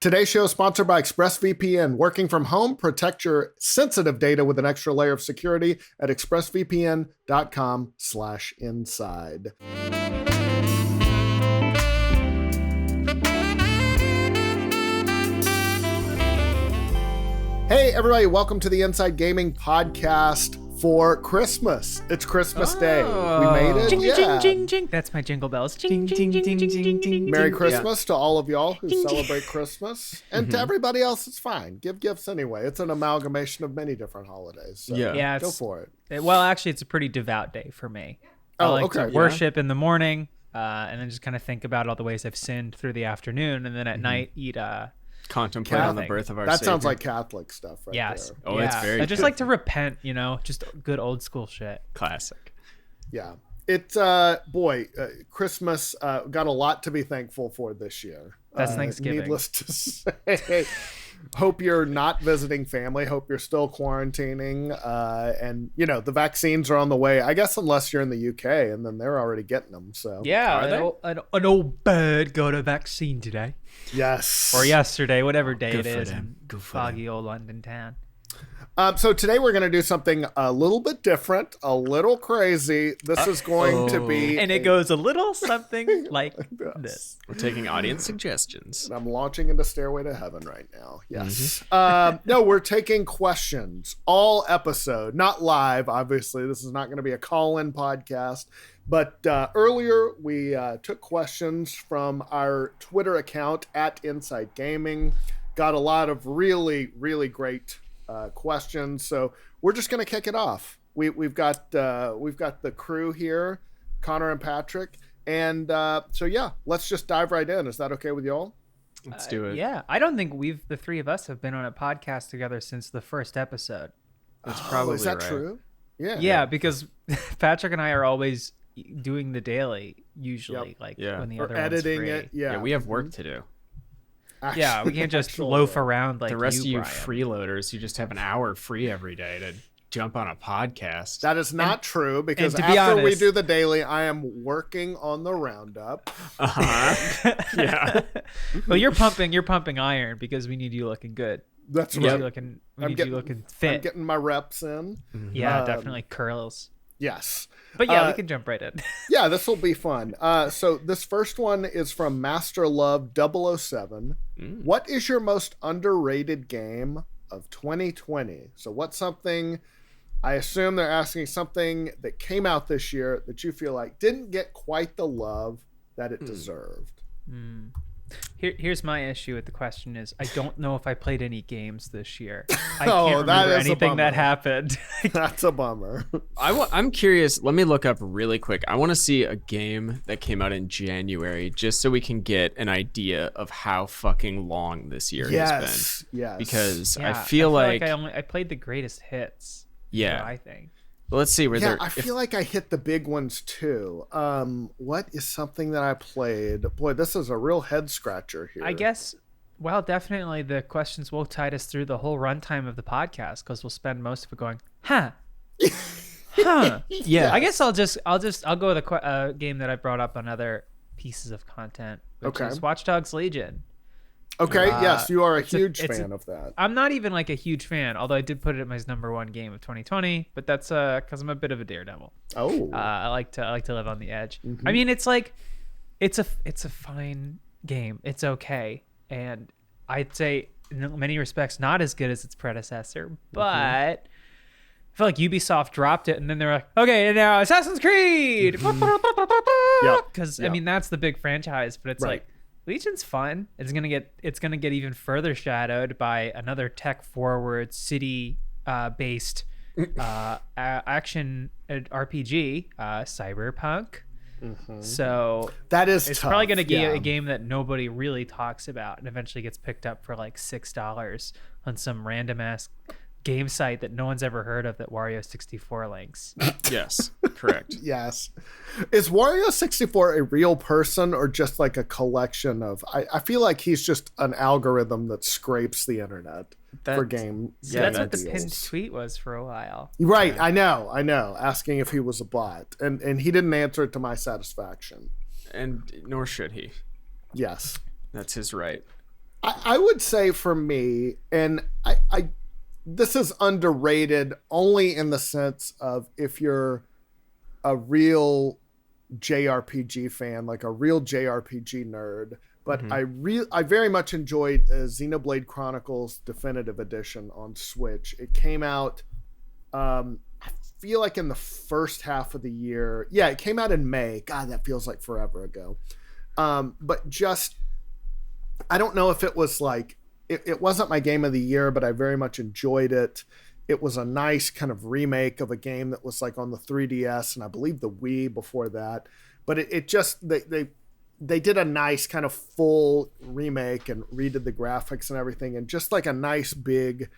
Today's show is sponsored by ExpressVPN. Working from home, protect your sensitive data with an extra layer of security at expressvpn.com/inside. Hey, everybody, welcome to the Inside Gaming Podcast for Christmas. It's Christmas Day. We made it. Jing, jing, jing, jing. That's my jingle bells. Jing, jing, jing, jing, jing, jing. Merry Christmas to all of y'all who celebrate Christmas. And to everybody else, it's fine. Give gifts anyway. It's an amalgamation of many different holidays. So yeah, go for it. Well, actually, it's a pretty devout day for me. I like to worship in the morning and then just kind of think about all the ways I've sinned through the afternoon. And then at night, eat contemplate on the birth of our That Savior. sounds like Catholic stuff right there. Oh, it's very I just like to repent, just good old school shit. classic. Yeah. It's, Christmas got a lot to be thankful for this year. That's Thanksgiving. Needless to say. Hope you're not visiting family. Hope you're still quarantining. And, the vaccines are on the way, I guess, unless you're in the UK, and then they're already getting them. So yeah, an old bird got a vaccine today. Yes. Or yesterday, whatever day Good it for is them. in foggy old London town. So today we're going to do something a little bit different, a little crazy. This is going to be... And it goes a little something like this. We're taking audience suggestions. I'm launching into Stairway to Heaven right now. Yes. No, we're taking questions all episode, not live. Obviously, this is not going to be a call-in podcast. But earlier, we took questions from our Twitter account at Inside Gaming. Got a lot of really, really great questions. So we're just going to kick it off. We've got the crew here, Conor and Patrick. And let's just dive right in. Is that okay with y'all? Let's do it. Yeah, I don't think the three of us have been on a podcast together since the first episode. That's probably is that right. true? Yeah, because Patrick and I are always doing the daily, usually, when the other editing one's free. it. Yeah, we have work to do. Yeah, we can't just loaf around like the rest of you Brian. freeloaders. You just have an hour free every day to jump on a podcast. That is not true, because to be after we honest- do the daily, I am working on the roundup. Yeah. Well, you're pumping iron because we need you looking good. That's We need right. you looking fit. I'm getting my reps in. Yeah, definitely curls. Yes. But yeah, we can jump right in. Yeah, this will be fun. So this first one is from Master Love 007. What is your most underrated game of 2020? So what's something, I assume they're asking something that came out this year that you feel like didn't get quite the love that it deserved. Here's my issue with the question is I don't know if I played any games this year. I Oh, can't that remember is a anything that bummer. happened. That's a bummer. I'm curious. Let me look up really quick. I want to see a game that came out in January just so we can get an idea of how fucking long this year has been. Yes. Because Yeah, I feel like I played the greatest hits. Yeah. I think. Well, let's see. I feel like I hit the big ones too. What is something that I played? Boy, this is a real head scratcher here. I guess, well, definitely the questions will tide us through the whole runtime of the podcast because we'll spend most of it going, huh. Yeah. I guess I'll go with a game that I brought up on other pieces of content, which is Watch Dogs Legion. Okay, yes, you are a huge it's fan of that. I'm not even like a huge fan, although I did put it in my number one game of 2020, but that's because I'm a bit of a daredevil. Oh. I like to live on the edge. I mean, it's like it's a fine game. It's okay, and I'd say in many respects not as good as its predecessor, but I feel like Ubisoft dropped it, and then they're like, okay, now Assassin's Creed. Yeah. Because I mean that's the big franchise, but it's Right. like Legion's fun. It's gonna get even further shadowed by another tech forward city based action RPG, Cyberpunk. So That is it's tough. probably gonna be yeah. a game that nobody really talks about and eventually gets picked up for like $6 on some random ass game site that no one's ever heard of that Wario 64 links. Yes, correct. Yes. Is Wario 64 a real person or just like a collection of... I feel like he's just an algorithm that scrapes the internet for game. So that's what the deals. pinned tweet was for a while. Right, yeah. I know. Asking if he was a bot. And he didn't answer it to my satisfaction. And nor should he. Yes. That's his right. I would say for me, and I this is underrated only in the sense of if you're a real JRPG fan, like a real JRPG nerd. But I very much enjoyed Xenoblade Chronicles Definitive Edition on Switch. It came out, I feel like in the first half of the year. Yeah, it came out in May. God, that feels like forever ago. But just, I don't know if it was like, it wasn't my game of the year, but I very much enjoyed it. It was a nice kind of remake of a game that was like on the 3DS and I believe the Wii before that. But it just, they did a nice kind of full remake and redid the graphics and everything, and just like a nice big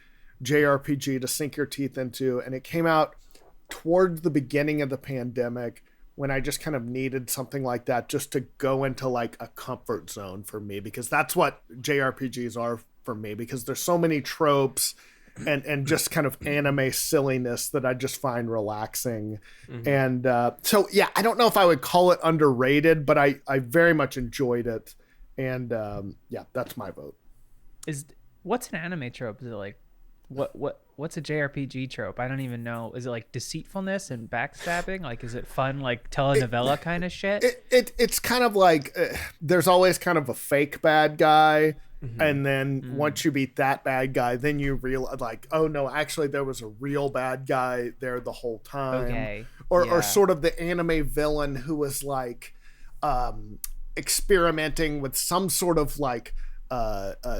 JRPG to sink your teeth into. And it came out toward the beginning of the pandemic when I just kind of needed something like that just to go into like a comfort zone for me, because that's what JRPGs are for me, because there's so many tropes and just kind of anime silliness that I just find relaxing. And so, yeah, I don't know if I would call it underrated, but I very much enjoyed it. And yeah, that's my vote. What's an anime trope? Is it like, what's a JRPG trope? I don't even know. Is it like deceitfulness and backstabbing? Like, is it fun, like telenovela kind of shit? It's kind of like there's always kind of a fake bad guy. And then once you beat that bad guy, then you realize like, oh no, actually there was a real bad guy there the whole time. Okay. Or sort of the anime villain who was like experimenting with some sort of like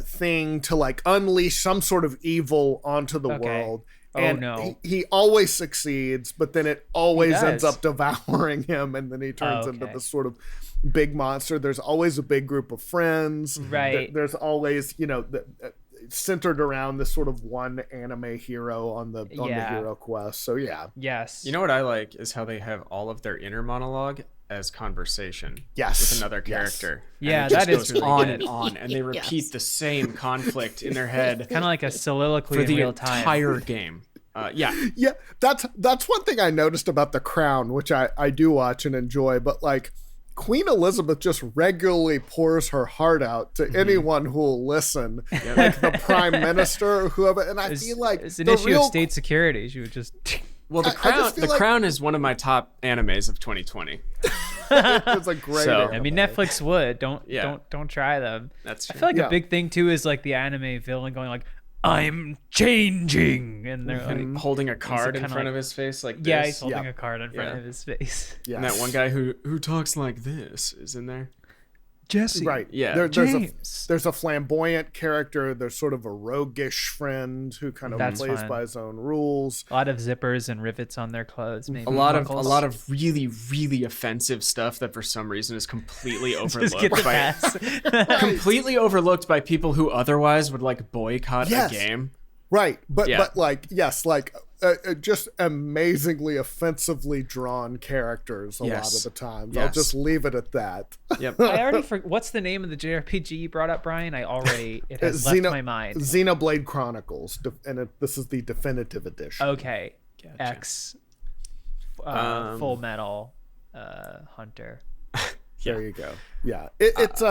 thing to like unleash some sort of evil onto the world. And he always succeeds, but then it always ends up devouring him, and then he turns into this sort of big monster. There's always a big group of friends. Right. There's always, centered around this sort of one anime hero on the hero quest. So yeah. Yes. You know what I like is how they have all of their inner monologue as conversation. Yes. With another character. Yeah, that is really on good. and on, and they repeat the same conflict in their head. Kind of like a soliloquy for in the real time. entire game. Yeah, that's one thing I noticed about The Crown, which I do watch and enjoy, but like Queen Elizabeth just regularly pours her heart out to anyone who will listen, like the Prime Minister or whoever. And I feel like it's an issue of state security. She would just. Well, The Crown is one of my top animes of 2020. It's a great. So, I mean, Netflix would don't try them. That's true. I feel like a big thing too is like the anime villain going like, "I'm changing," and they're like holding a card in front of his face like this. Yeah, he's holding a card in front of his face. Yes. And that one guy who talks like this is in there. Jesse. Right. Yeah. There's a flamboyant character. There's sort of a roguish friend who kind of plays by his own rules. A lot of zippers and rivets on their clothes. Maybe a lot of really, really offensive stuff that for some reason is completely overlooked completely overlooked by people who otherwise would like boycott a game. Right. But like, yes, like just amazingly offensively drawn characters a lot of the times. I'll just leave it at that. Yep. I already forgot. What's the name of the JRPG you brought up, Brian? It has left my mind. Xenoblade Chronicles, and this is the definitive edition. Okay. Gotcha. X. Full Metal Hunter. There you go. Yeah. It's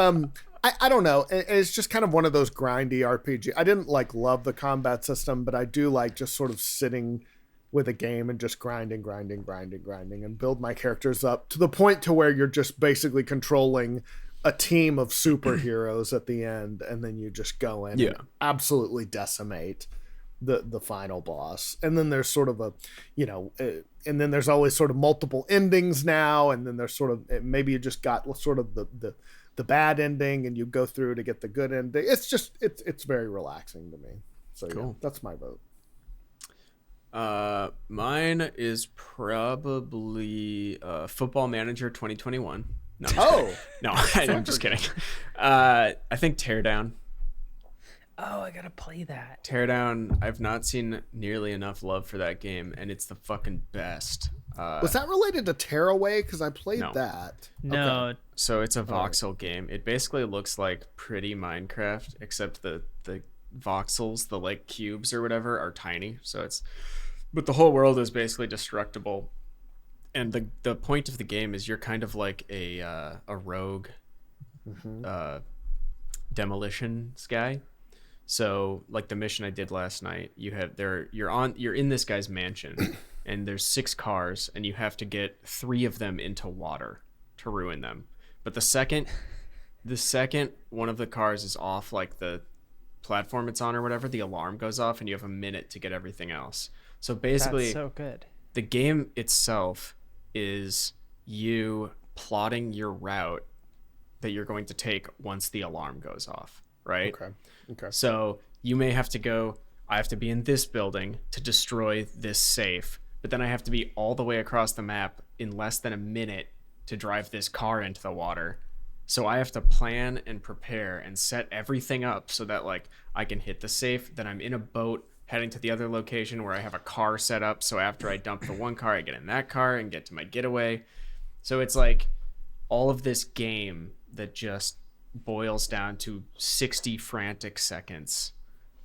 I don't know. It's just kind of one of those grindy RPG. I didn't like love the combat system, but I do like just sort of sitting with a game and just grinding and build my characters up to the point to where you're just basically controlling a team of superheroes at the end, and then you just go in and absolutely decimate the final boss. And then there's sort of and then there's always sort of multiple endings now, and then there's sort of maybe you just got sort of the bad ending and you go through to get the good ending. It's just it's very relaxing to me. So cool. Yeah, that's my vote. Mine is probably Football Manager 2021. No, I'm just kidding. I think Teardown. Oh, I gotta play that. Teardown, I've not seen nearly enough love for that game, and it's the fucking best. Was that related to Tearaway? Because I played that. No. Okay. So it's a voxel game. It basically looks like pretty Minecraft, except the voxels, the like cubes or whatever, are tiny. But the whole world is basically destructible. And the point of the game is you're kind of like a rogue. demolition guy. So like the mission I did last night, you're in this guy's mansion and there's 6 cars and you have to get 3 of them into water to ruin them. But the second one of the cars is off like the platform it's on or whatever, the alarm goes off and you have a minute to get everything else. So basically That's so good. The game itself is you plotting your route that you're going to take once the alarm goes off, right? Okay. So you may have to go, I have to be in this building to destroy this safe, but then I have to be all the way across the map in less than a minute to drive this car into the water. So I have to plan and prepare and set everything up so that like I can hit the safe, then I'm in a boat heading to the other location where I have a car set up. So after I dump the one car, I get in that car and get to my getaway. So it's like all of this game that just boils down to 60 frantic seconds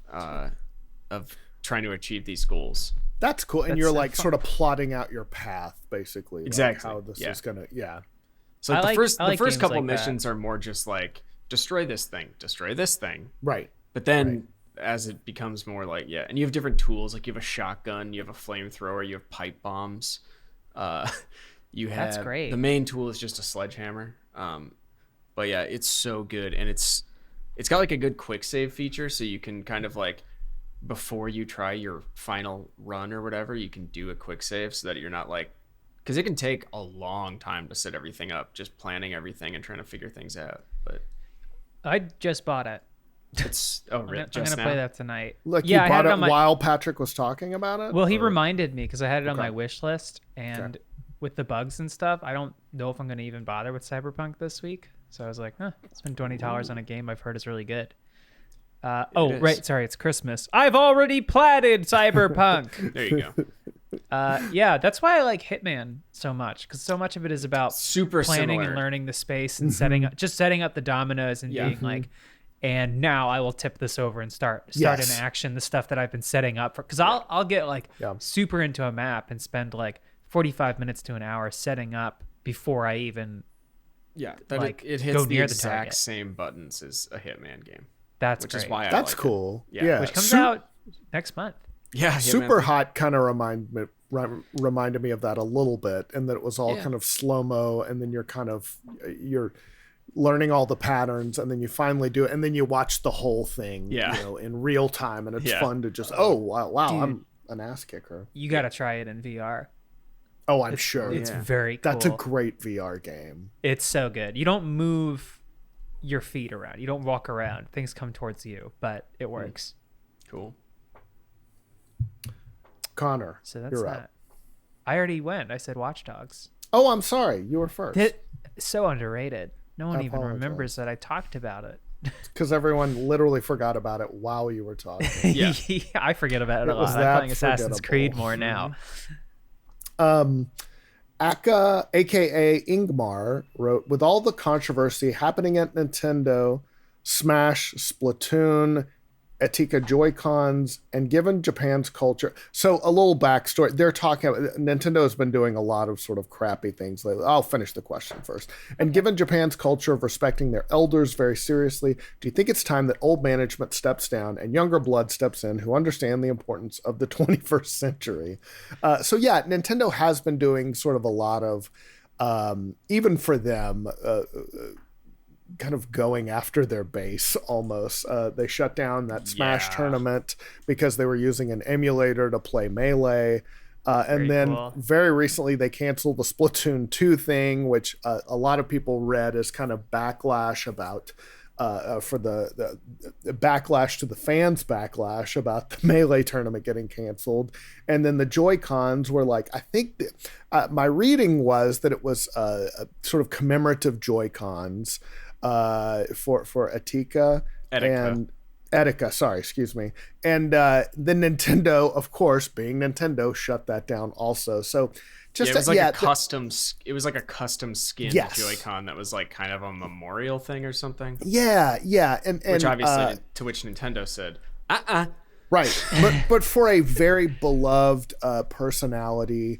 of trying to achieve these goals. That's cool. And That's you're so like fun. sort of plotting out your path, basically. Exactly. Like how this is going to, So I the like first games couple like that. missions are more just like destroy this thing. Right. But then as it becomes more like, and you have different tools, like you have a shotgun, you have a flamethrower, you have pipe bombs. You have, That's great. The main tool is just a sledgehammer. But yeah, it's so good. And it's got like a good quick save feature. So you can kind of like, before you try your final run or whatever, you can do a quick save so that you're not like, because it can take a long time to set everything up, just planning everything and trying to figure things out. But I just bought it. it's I'm gonna just now. play that tonight. Look, yeah, you I bought had it it on my. while Patrick was talking about it? Well, he or- reminded me because I had it on Okay. my wish list, and with the bugs and stuff, I don't know if I'm gonna even bother with Cyberpunk this week. So I was like, spend $20 on a game I've heard is really good. is. Right, sorry, it's Christmas. I've already platted Cyberpunk. There you go. Yeah, that's why I like Hitman so much, because so much of it is about Super planning similar. and learning the space and setting up the dominoes and being like, and now I will tip this over and start Yes. in action the stuff that I've been setting up for, because I'll get like super into a map and spend like 45 minutes to an hour setting up before I even That like, it go hits the near the exact target. same buttons as a Hitman game. that's Which great. is why That's I like cool. Yeah. Yeah. Which comes out next month. it. Yeah, Super Hitman. Hot kind of reminded me of that a little bit, and that it was all kind of slow-mo, and then you're learning all the patterns, and then you finally do it, and then you watch the whole thing in real time, and it's fun to just wow, Dude. I'm an ass kicker. You got to try it in VR. Oh, I'm sure. It's very cool. That's a great VR game. It's so good. You don't move your feet around. You don't walk around. Things come towards you, but it works. Cool. Connor, So that's you're that. up. I already went. I said Watch Dogs. Oh, I'm sorry. You were first. So underrated. No one I even apologize. remembers that I talked about it. Because everyone literally forgot about it while you were talking. Yeah. I forget about it a It was lot. I'm that playing Assassin's forgettable. Creed more now. Aka, aka Ingmar, wrote, with all the controversy happening at Nintendo, Smash, Splatoon, Etika Joy-Cons, and given Japan's culture. So a little backstory. They're talking about, Nintendo has been doing a lot of sort of crappy things lately. I'll finish the question first. And given Japan's culture of respecting their elders very seriously, do you think it's time that old management steps down and younger blood steps in who understand the importance of the 21st century? So yeah, Nintendo has been doing sort of a lot of, even for them, kind of going after their base almost. They shut down that Smash tournament because they were using an emulator to play Melee. And then cool. very recently they canceled the Splatoon 2 thing, which a lot of people read as kind of backlash about for the backlash to the fans' backlash about the Melee tournament getting canceled. And then the Joy-Cons were like, I think my reading was that it was a sort of commemorative Joy-Cons for Etika and Etika, sorry, excuse me. And then Nintendo, of course, being Nintendo, shut that down also. So just it was like a custom. It was like a custom skin Joy-Con that was like kind of a memorial thing or something. Yeah, and Which obviously, to which Nintendo said, right. but for a very beloved personality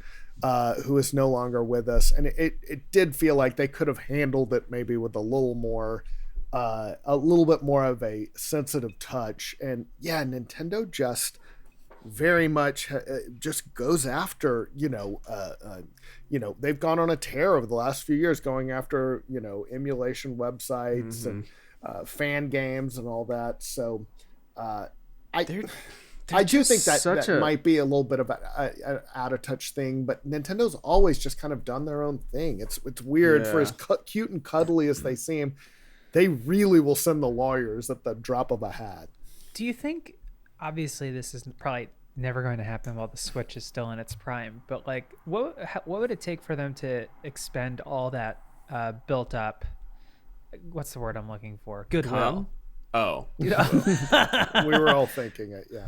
who is no longer with us, and it did feel like they could have handled it maybe with a little more a little bit more of a sensitive touch. And yeah, Nintendo just very much just goes after, they've gone on a tear over the last few years going after, emulation websites and fan games and all that. So I do think that might be a little bit of an out of touch thing, but Nintendo's always just kind of done their own thing. It's weird. For as cute and cuddly as they seem, they really will send the lawyers at the drop of a hat. Do you think, obviously this is probably never going to happen while the Switch is still in its prime, but like what would it take for them to expend all that built up, what's the word I'm looking for, goodwill? Oh. We were all thinking it, yeah.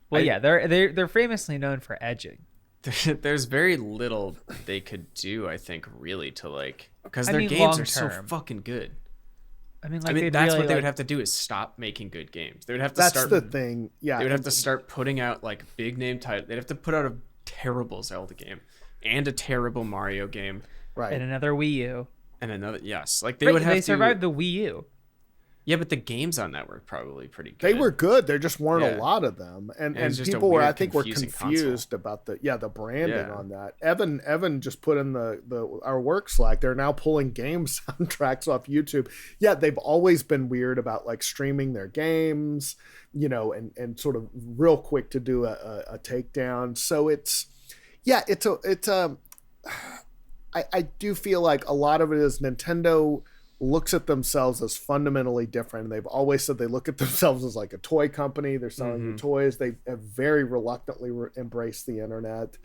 Well, yeah, they're famously known for edging. There's very little they could do, I think, really, to like, because their games are so fucking good. I mean, that's what they would have to do, is stop making good games. They would have to start. That's the thing. Yeah. They would have to start putting out like big name titles. They'd have to put out a terrible Zelda game and a terrible Mario game. Right. And another Wii U. And another, yes. Like they would have to. They survived the Wii U. Yeah, but the games on that were probably pretty good. They were good. There just weren't a lot of them, and people were, I think, were confused about the branding on that. Evan just put in our work Slack. They're now pulling game soundtracks off YouTube. Yeah, they've always been weird about like streaming their games, and sort of real quick to do a takedown. So I do feel like a lot of it is Nintendo looks at themselves as fundamentally different. They've always said they look at themselves as like a toy company. They're selling you toys. They have very reluctantly embraced the internet.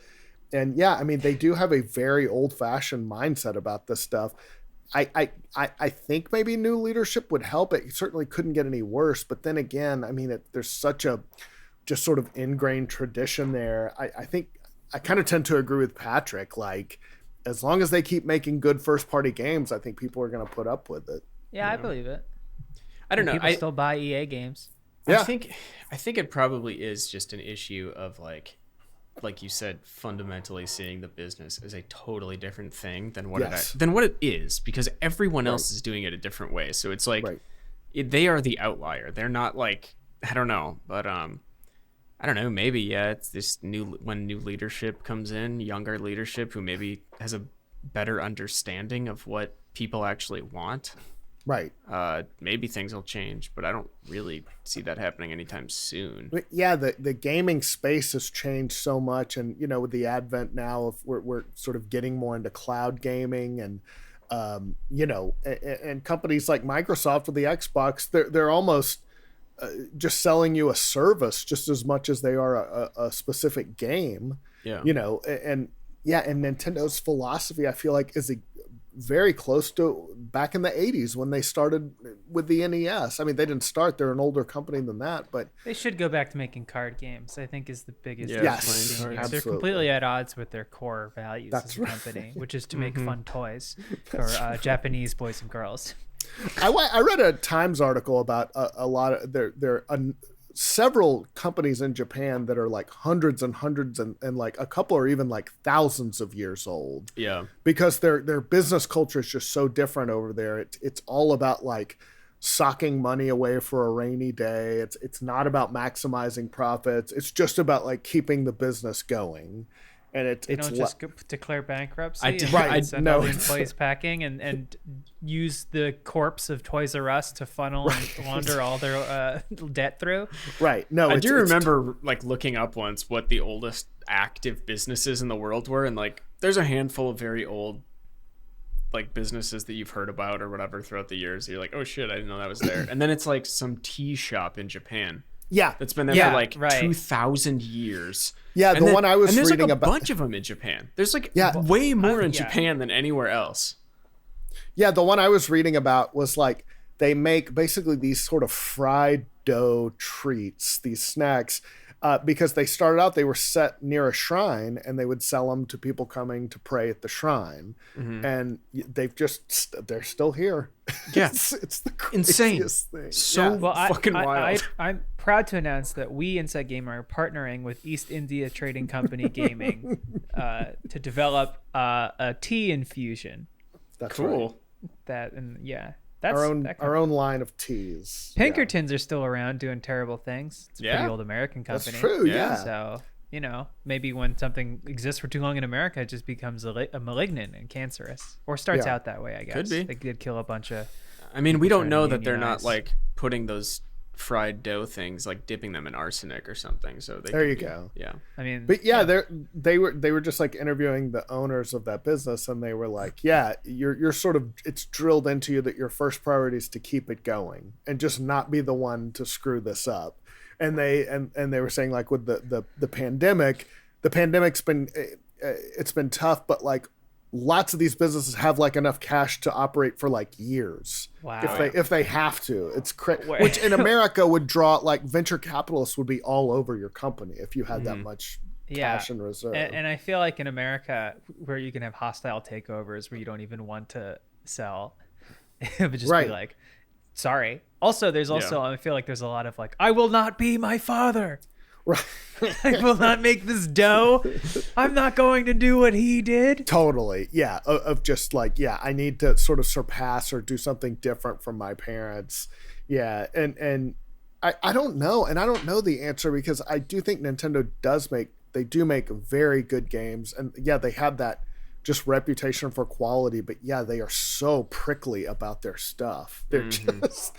And yeah, I mean, they do have a very old-fashioned mindset about this stuff. I think maybe new leadership would help. It certainly couldn't get any worse. But then again, I mean, there's such a just sort of ingrained tradition there. I think I kind of tend to agree with Patrick. Like, as long as they keep making good first-party games, I think people are going to put up with it. Yeah, I believe it. I don't know. People still buy EA games. Yeah. I think it probably is just an issue of like you said, fundamentally seeing the business as a totally different thing than what it is, because everyone else is doing it a different way. So it's like they are the outlier. They're not like, I don't know, but I don't know, maybe, it's this when new leadership comes in, younger leadership who maybe has a better understanding of what people actually want. Right. Maybe things will change, but I don't really see that happening anytime soon. Yeah, the gaming space has changed so much, and with the advent now of we're sort of getting more into cloud gaming, and and companies like Microsoft with the Xbox, they're almost just selling you a service just as much as they are a specific game. And Nintendo's philosophy, I feel like, is very close to back in the 80s when they started with the NES. I mean, they didn't start, they're an older company than that, but they should go back to making card games, I think, is the biggest yes, they're completely at odds with their core values as a company, which is to make fun toys for Japanese boys and girls. I read a Times article about a lot of there are several companies in Japan that are like hundreds and hundreds and like a couple are even like thousands of years old. Yeah. Because their business culture is just so different over there. It's all about like socking money away for a rainy day. It's not about maximizing profits. It's just about like keeping the business going. And it's don't just declare bankruptcy. Send no, all the employees packing and use the corpse of Toys R Us to funnel and launder all their debt through. Right. No, I do remember like looking up once what the oldest active businesses in the world were, and like there's a handful of very old like businesses that you've heard about or whatever throughout the years. You're like, oh shit, I didn't know that was there. And then it's like some tea shop in Japan. Yeah, that's been there for like 2,000 years. Yeah, and one I was reading like about. There's a bunch of them in Japan. There's like way more in Japan than anywhere else. Yeah, the one I was reading about was like they make basically these sort of fried dough treats, these snacks, because they started out, they were set near a shrine and they would sell them to people coming to pray at the shrine. And they're still here. Yeah. it's the craziest thing. So fucking wild. I'm proud to announce that we, Inside Gamer, are partnering with East India Trading Company Gaming to develop a tea infusion. That's cool. Right. our own line of teas. Pinkertons are still around doing terrible things. It's a pretty old American company. That's true. Yeah. So maybe when something exists for too long in America, it just becomes a malignant and cancerous, or starts out that way. I guess could be. They did kill a bunch of. I mean, we don't know that they're not like putting those fried dough things, like dipping them in arsenic or something. So there you go. Yeah. I mean, but they were just like interviewing the owners of that business, and they were like, yeah, you're sort of, it's drilled into you that your first priority is to keep it going and just not be the one to screw this up. And they were saying, like, with the pandemic's been it's been tough, but like lots of these businesses have like enough cash to operate for like years. Wow. If they have to. It's which in America would draw, like, venture capitalists would be all over your company if you had that much cash in reserve. And I feel like in America, where you can have hostile takeovers where you don't even want to sell, it would just be like, sorry. Also, there's I feel like there's a lot of like, I will not be my father. Right. I will not make this dough. I'm not going to do what he did. Totally. Yeah. Of just like, I need to sort of surpass or do something different from my parents. Yeah. And I don't know. And I don't know the answer, because I do think Nintendo do make very good games. And they have that just reputation for quality, but they are so prickly about their stuff. They're just,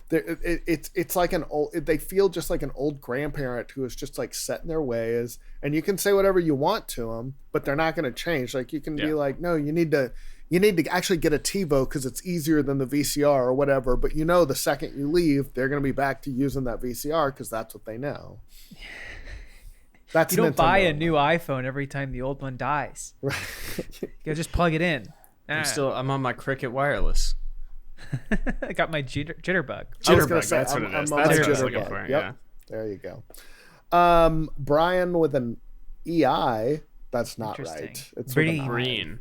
it's like they feel just like an old grandparent who is just like set in their ways, and you can say whatever you want to them, but they're not going to change. Like, you can be like, no, you need to actually get a TiVo because it's easier than the VCR or whatever. But the second you leave, they're going to be back to using that VCR because that's what they know. You don't buy a new iPhone every time the old one dies. Right. You just plug it in. I'm on my Cricket wireless. I got my jitterbug. Jitterbug, that's what it is. That's what I was looking for. Yep. Yeah. There you go. Brian with an EI. That's not right. It's Breen.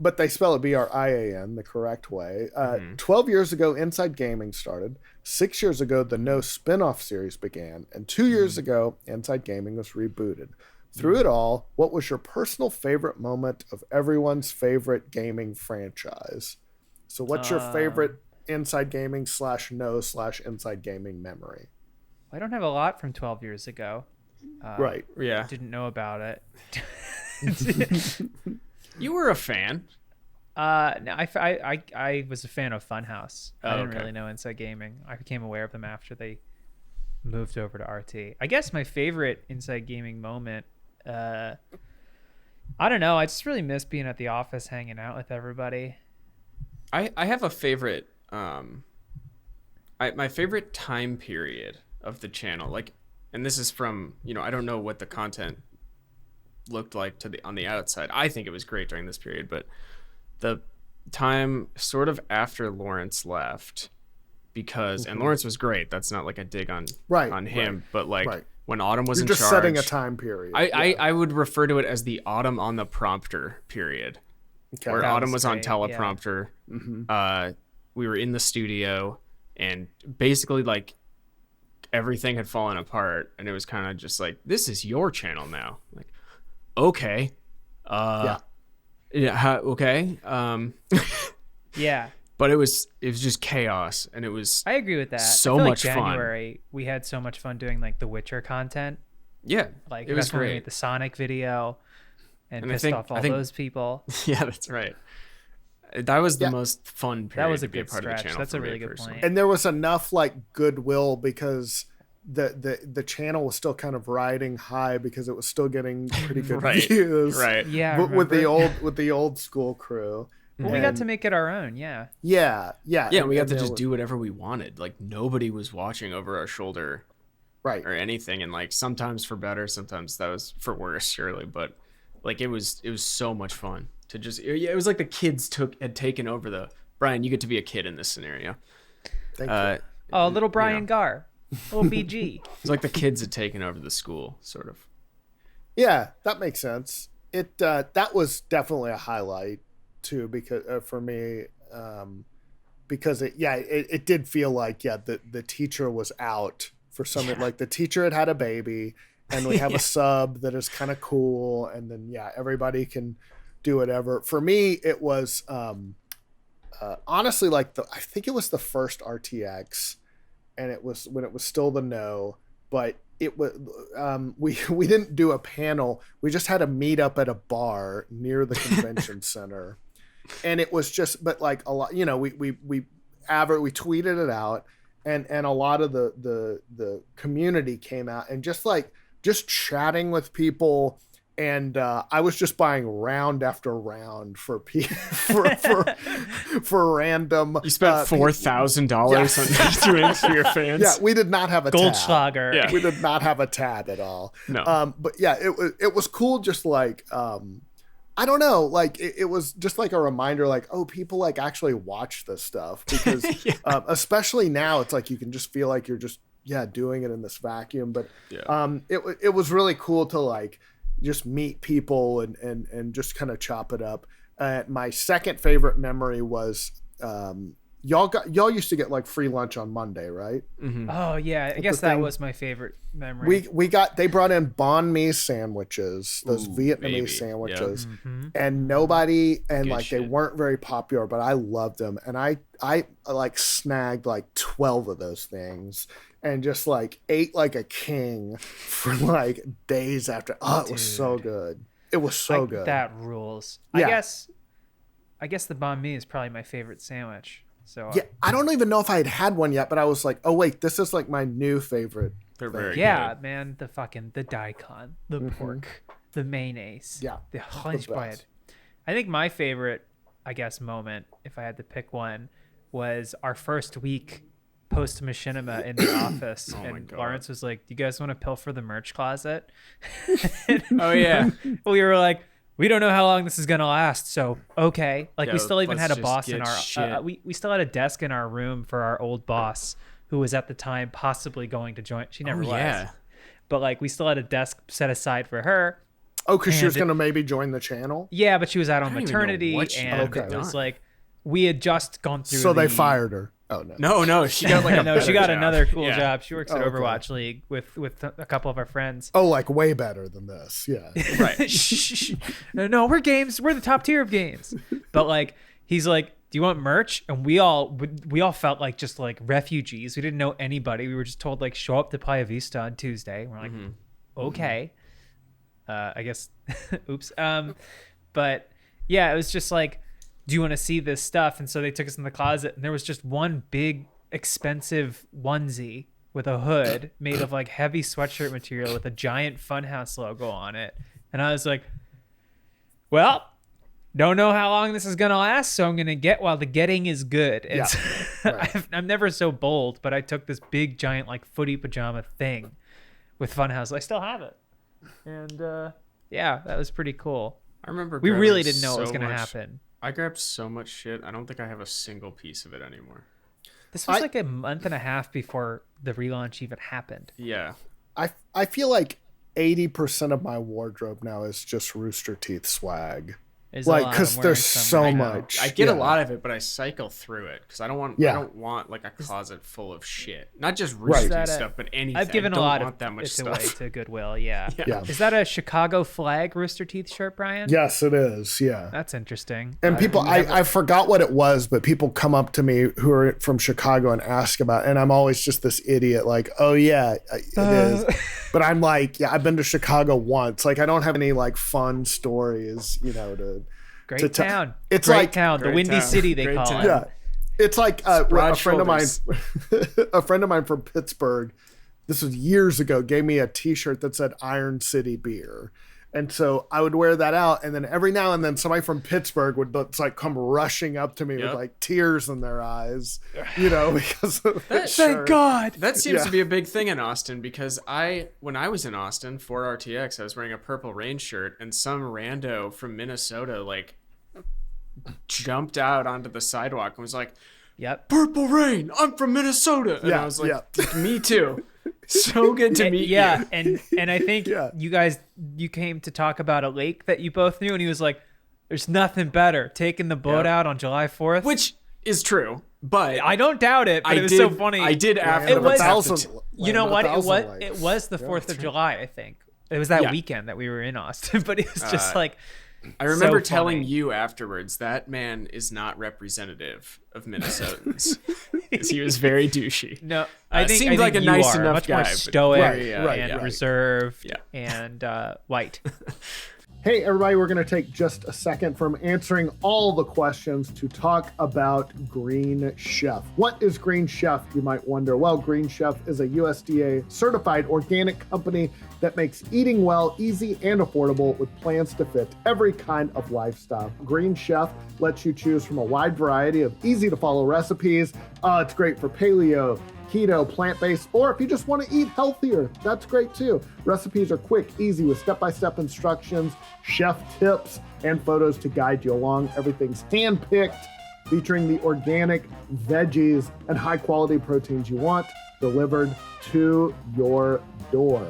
But they spell it BRIAN the correct way. 12 years ago, Inside Gaming started. 6 years ago, the No spin-off series began. And 2 years ago, Inside Gaming was rebooted. Through it all, what was your personal favorite moment of everyone's favorite gaming franchise? So what's your favorite Inside Gaming /No/Inside Gaming memory? I don't have a lot from 12 years ago. Right. Yeah. Didn't know about it. You were a fan. No, I was a fan of Funhouse. I didn't okay. really know Inside Gaming. I became aware of them after they moved over to RT. I guess my favorite Inside Gaming moment, I don't know. I just really miss being at the office hanging out with everybody. I have a favorite, my favorite time period of the channel, like, and this is from, I don't know what the content looked like on the outside. I think it was great during this period, but the time sort of after Lawrence left, because and Lawrence was great. That's not like a dig on him, but like when Autumn was in charge. You're just setting a time period. I would refer to it as the Autumn on the prompter period, where Autumn was on teleprompter. Yeah. We were in the studio, and basically like everything had fallen apart, and it was kind of just like, this is your channel now. Like, okay. Okay. Yeah. But it was just chaos, and it was. I agree with that. So I feel much like fun. January, we had so much fun doing like the Witcher content. Yeah, like it was that's when we great. made the Sonic video, and pissed off all I think those people. Yeah, that's right. That was the most fun period. That was a to be good part stretch. Of the channel. That's a really good personally. point. And there was enough like goodwill because the channel was still kind of riding high because it was still getting pretty good views. Right. Yeah. But with the old school crew. Well, we got to make it our own. Yeah. Yeah. And we got to just do whatever we wanted. Like, nobody was watching over our shoulder, right, or anything. And like, sometimes for better, sometimes that was for worse, surely. But like, it was so much fun to just. It was like the kids had taken over the. Brian, you get to be a kid in this scenario. Thank you. Oh, little Brian Gar, little BG. It's like the kids had taken over the school, sort of. Yeah, that makes sense. It that was definitely a highlight too, because for me, because it did feel like the teacher was out for something. Like the teacher had a baby, and we have a sub that is kind of cool, and then everybody can do whatever. For me, it was honestly, like I think it was the first RTX, and it was when it was still the No, but it was we didn't do a panel. We just had a meetup at a bar near the convention center, and it was just, but like a lot, you know, we tweeted it out, and a lot of the community came out and just chatting with people. And I was just buying round after round for random. You spent $4,000 on drinks for your fans. Yeah, we did not have a Goldschlager. tab. Yeah. We did not have a tab at all. No. But yeah, it was cool. Just like I don't know, like it was just like a reminder, like, oh, people like actually watch this stuff because especially now, it's like you can just feel like you're just doing it in this vacuum. But it was really cool to like just meet people and just kind of chop it up. My second favorite memory was y'all used to get like free lunch on Monday, right? Mm-hmm. Oh yeah, I guess that was my favorite memory. They brought in banh mi sandwiches, those Vietnamese sandwiches, and they weren't very popular, but I loved them, and I like snagged like 12 of those things. And just like ate like a king for like days after. Oh, it was so good. It was so good. That rules. Yeah. I guess the banh mi is probably my favorite sandwich. So yeah, I don't even know if I had one yet, but I was like, oh wait, this is like my new favorite. They're very good. Man, the daikon, the pork, the mayonnaise, the hunch bread. I think my favorite, I guess, moment, if I had to pick one, was our first week post machinima in the office, and Lawrence was like, do you guys want to pilfer the merch closet? Oh yeah. We were like, we don't know how long this is gonna last, so okay. Like we still even had a boss in our we still had a desk in our room for our old boss who was at the time possibly going to join. She never was, but like we still had a desk set aside for her. Oh, because she was gonna maybe join the channel. Yeah, but she was out on maternity, and it was like we had just gone through. So they fired her. Oh no, she got like she got another cool job. She works at Overwatch League with a couple of our friends. Oh, like way better than this. Yeah. Right. No, we're the top tier of games. But like he's like, do you want merch? And we all felt like just like refugees. We didn't know anybody. We were just told like show up to Playa Vista on Tuesday. We're like, okay. I guess oops. But yeah, it was just like, do you want to see this stuff? And so they took us in the closet, and there was just one big expensive onesie with a hood made of like heavy sweatshirt material with a giant Funhouse logo on it. And I was like, well, don't know how long this is going to last, so I'm going to get while the getting is good. And I'm never so bold, but I took this big giant like footy pajama thing with Funhouse. I still have it. And that was pretty cool. I remember we really didn't know what was going to happen. I grabbed so much shit. I don't think I have a single piece of it anymore. This was like a month and a half before the relaunch even happened. Yeah. I feel like 80% of my wardrobe now is just Rooster Teeth swag. Like, because there's so much. I get a lot of it, but I cycle through it because I don't want like a closet full of shit. Not just Rooster Teeth stuff, but anything. I've given a lot of that much it stuff away to Goodwill. Yeah. Is that a Chicago flag Rooster Teeth shirt, Brian? Yes, it is. Yeah. That's interesting. And people, I forgot what it was, but people come up to me who are from Chicago and ask about it, and I'm always just this idiot, like, oh yeah, it is. But I'm like, yeah, I've been to Chicago once. Like, I don't have any like fun stories, Great town. It's great like town, the Windy City they call it. Yeah, it's like a friend of mine from Pittsburgh. This was years ago. Gave me a T-shirt that said Iron City Beer, and so I would wear that out. And then every now and then, somebody from Pittsburgh would come rushing up to me with like tears in their eyes, because of thank God. That seems to be a big thing in Austin because when I was in Austin for RTX, I was wearing a Purple Rain shirt, and some rando from Minnesota like jumped out onto the sidewalk and was like, "Yep, Purple Rain, I'm from Minnesota," and I was like, "Me too." So good to meet you. And I think you came to talk about a lake that you both knew, and he was like, "There's nothing better taking the boat out on July 4th," which is true. But I don't doubt it. But it was so funny. I did after. It was. You know what? It was the 4th of July. I think it was that weekend that we were in Austin. But it was just like, I remember So telling funny. you afterwards that man is not representative of Minnesotans. 'Cause he was very douchey. No, I think seemed like a you nice are enough much guy, more but stoic Right, and right. reserved Yeah. and white. Hey, everybody, we're going to take just a second from answering all the questions to talk about Green Chef. What is Green Chef, you might wonder? Well, Green Chef is a USDA certified organic company that makes eating well easy and affordable with plans to fit every kind of lifestyle. Green Chef lets you choose from a wide variety of easy to follow recipes. It's great for paleo, keto, plant-based, or if you just want to eat healthier, that's great too. Recipes are quick, easy with step-by-step instructions, chef tips, and photos to guide you along. Everything's hand-picked, featuring the organic veggies and high-quality proteins you want delivered to your door.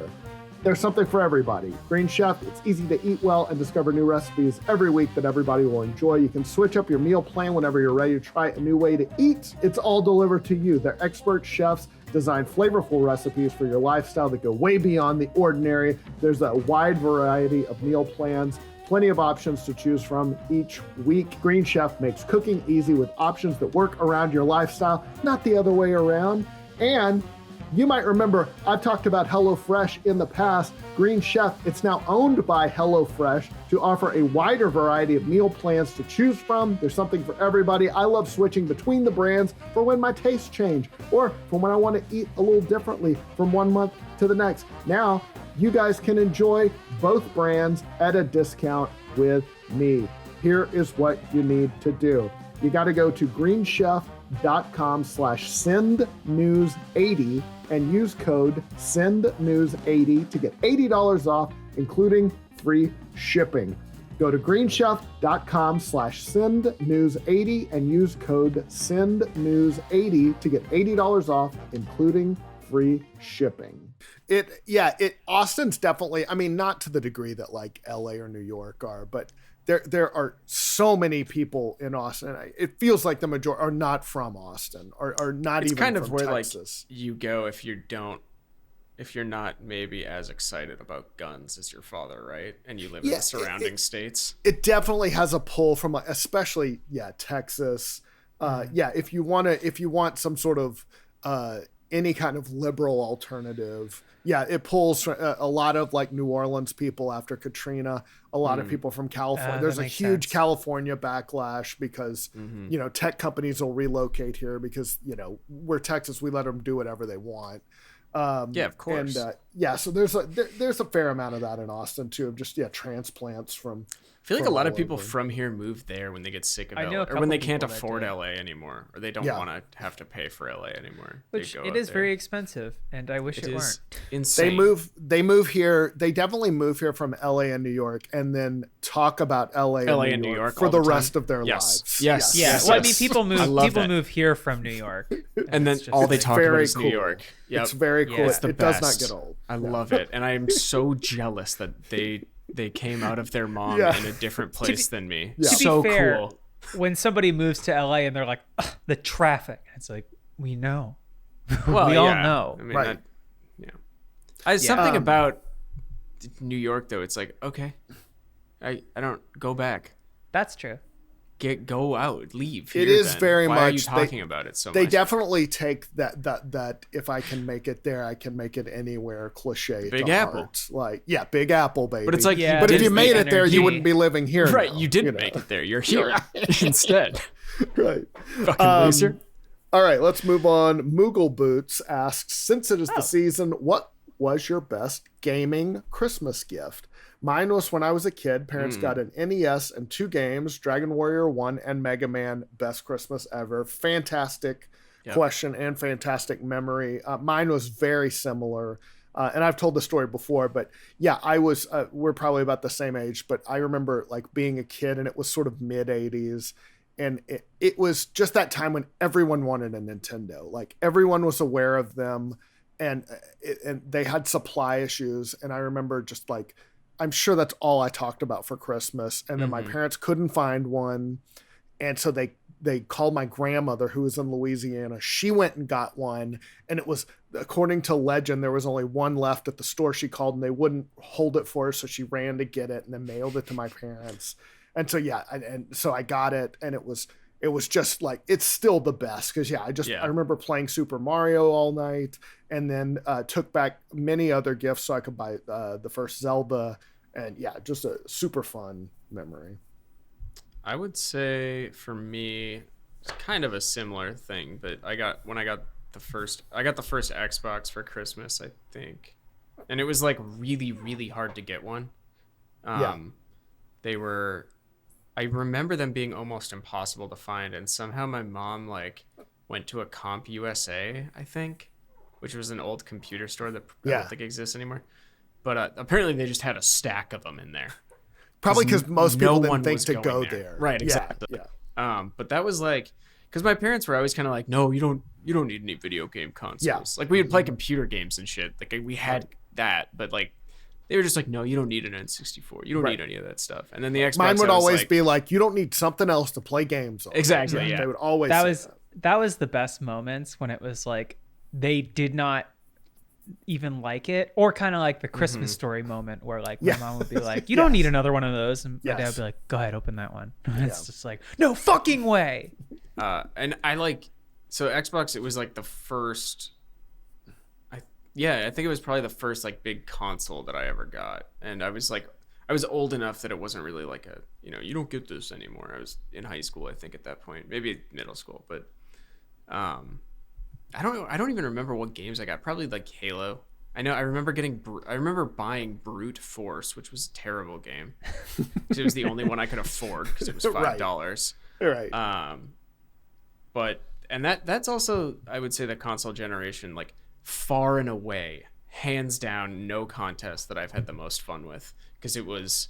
There's something for everybody. Green Chef, it's easy to eat well and discover new recipes every week that everybody will enjoy. You can switch up your meal plan whenever you're ready to try a new way to eat. It's all delivered to you. Their expert chefs design flavorful recipes for your lifestyle that go way beyond the ordinary. There's a wide variety of meal plans, plenty of options to choose from each week. Green Chef makes cooking easy with options that work around your lifestyle, not the other way around. And you might remember I've talked about HelloFresh in the past. Green Chef, it's now owned by HelloFresh to offer a wider variety of meal plans to choose from. There's something for everybody. I love switching between the brands for when my tastes change or for when I want to eat a little differently from one month to the next. Now, you guys can enjoy both brands at a discount with me. Here is what you need to do. You got to go to greenchef.com/sendnews80 and use code SENDNEWS80 to get $80 off, including free shipping. Go to greenchef.com/sendnews80 and use code SENDNEWS80 to get $80 off, including free shipping. Austin's definitely, I mean, not to the degree that like LA or New York are, but there are so many people in Austin. It feels like the majority are not from Austin or not it's even kind of from where Texas. like you go if you're not maybe as excited about guns as your father, right? And you live in the surrounding states. It definitely has a pull from like, especially Texas. If you want some sort of any kind of liberal alternative. Yeah, it pulls a lot of like New Orleans people after Katrina, a lot of people from California. There's a huge California backlash because, tech companies will relocate here because, we're Texas, we let them do whatever they want. Of course. And so there's a fair amount of that in Austin too, of just, transplants from. I feel like a lot of people from here move there when they get sick of LA, or when they can't afford LA anymore, or they don't want to have to pay for LA anymore. Which it is very expensive, and I wish it weren't. Insane. They move here. They definitely move here from LA and New York, and then talk about LA and New York for the rest of their lives. Yes. Yeah. Well, I mean, people move here from New York, and then all they talk about is New York. Yep. It's very cool. It's it does not get old. I love it, and I'm so jealous that they came out of their mom in a different place than me. To be fair, cool. When somebody moves to LA and they're like, the traffic, it's like, we know. Well, we all know. I mean, something about New York, though, it's like, okay, I don't go back. That's true. Go out, leave. It is very much. Why are you talking about it so much? They definitely take that if I can make it there, I can make it anywhere cliche. Big Apple, like Big Apple, baby. But it's like, but if you made it there, you wouldn't be living here. Right? now, you didn't make it there. You're here instead. Right. Fucking loser. All right, let's move on. Moogle Boots asks, since it is the season, what was your best gaming Christmas gift? Mine was when I was a kid. Parents got an NES and 2 games, Dragon Warrior 1 and Mega Man. Best Christmas ever. Fantastic question and fantastic memory. Mine was very similar. And I've told the story before, but I was, we're probably about the same age, but I remember like being a kid and it was sort of mid 80s. And it was just that time when everyone wanted a Nintendo. Like everyone was aware of them and they had supply issues. And I remember just like, I'm sure that's all I talked about for Christmas. And then my parents couldn't find one. And so they they called my grandmother who was in Louisiana. She went and got one, and it was, according to legend, there was only one left at the store. She called and they wouldn't hold it for her, so she ran to get it and then mailed it to my parents. And so and so I got it, and it was just like, it's still the best because I remember playing Super Mario all night, and then took back many other gifts so I could buy the first Zelda, and just a super fun memory. I would say for me, it's kind of a similar thing, but I got the first Xbox for Christmas, I think, and it was like really, really hard to get one. I remember them being almost impossible to find, and somehow my mom like went to a Comp USA, I think, which was an old computer store that I don't think exists anymore. But apparently they just had a stack of them in there. Probably because most people didn't think to go there. Right, exactly. Yeah. But that was like, because my parents were always kind of like, no, you don't need any video game consoles. Yeah. Like we would play computer games and shit. Like we had that, but like they were just like, no, you don't need an N64. You don't need any of that stuff. And then the Xbox, mine would always be like, you don't need something else to play games on. Exactly. Yeah. They would always say that was the best moments when it was like they did not even like it, or kind of like the Christmas story moment where like my mom would be like, you don't need another one of those, and my dad would be like, go ahead, open that one. It's just like, no fucking way. And I like, so Xbox, it was like the first, I think it was probably the first like big console that I ever got, and I was old enough that it wasn't really like a, you don't get this anymore. I was in high school, I think, at that point, maybe middle school, but I don't even remember what games I got. Probably like Halo. I remember buying Brute Force, which was a terrible game. It was the only one I could afford because it was $5. Right. But that's also, I would say, the console generation, like far and away, hands down, no contest, that I've had the most fun with, because it was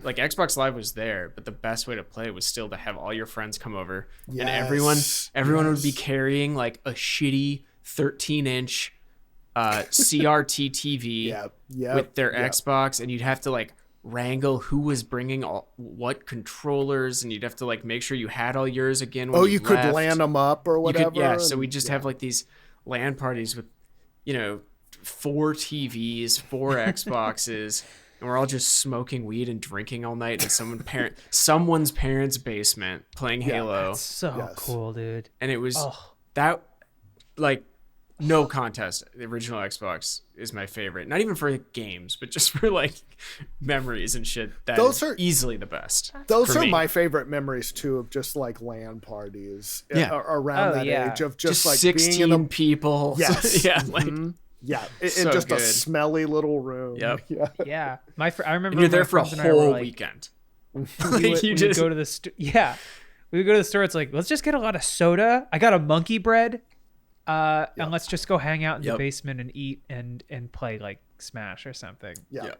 like Xbox Live was there, but the best way to play was still to have all your friends come over, and everyone would be carrying like a shitty 13-inch CRT TV with their Xbox, and you'd have to like wrangle who was bringing what controllers, and you'd have to like make sure you had all yours again when you could LAN them up or whatever. So we just have like these LAN parties with 4 TVs, 4 Xboxes. And we're all just smoking weed and drinking all night in someone's parents' basement playing Halo. That's so cool, dude. And it was that, like, no contest. The original Xbox is my favorite. Not even for games, but just for like memories and shit. Those are easily the best. Those are my favorite memories too, of just like LAN parties around that age of just like 16 being in people. Yes. In so just good. A smelly little room. Yep. Yeah. I remember and you're there for a whole weekend. We would go to the store. Yeah. We would go to the store. It's like, let's just get a lot of soda. I got a monkey bread. And let's just go hang out in the basement and eat and play like Smash or something. Yeah.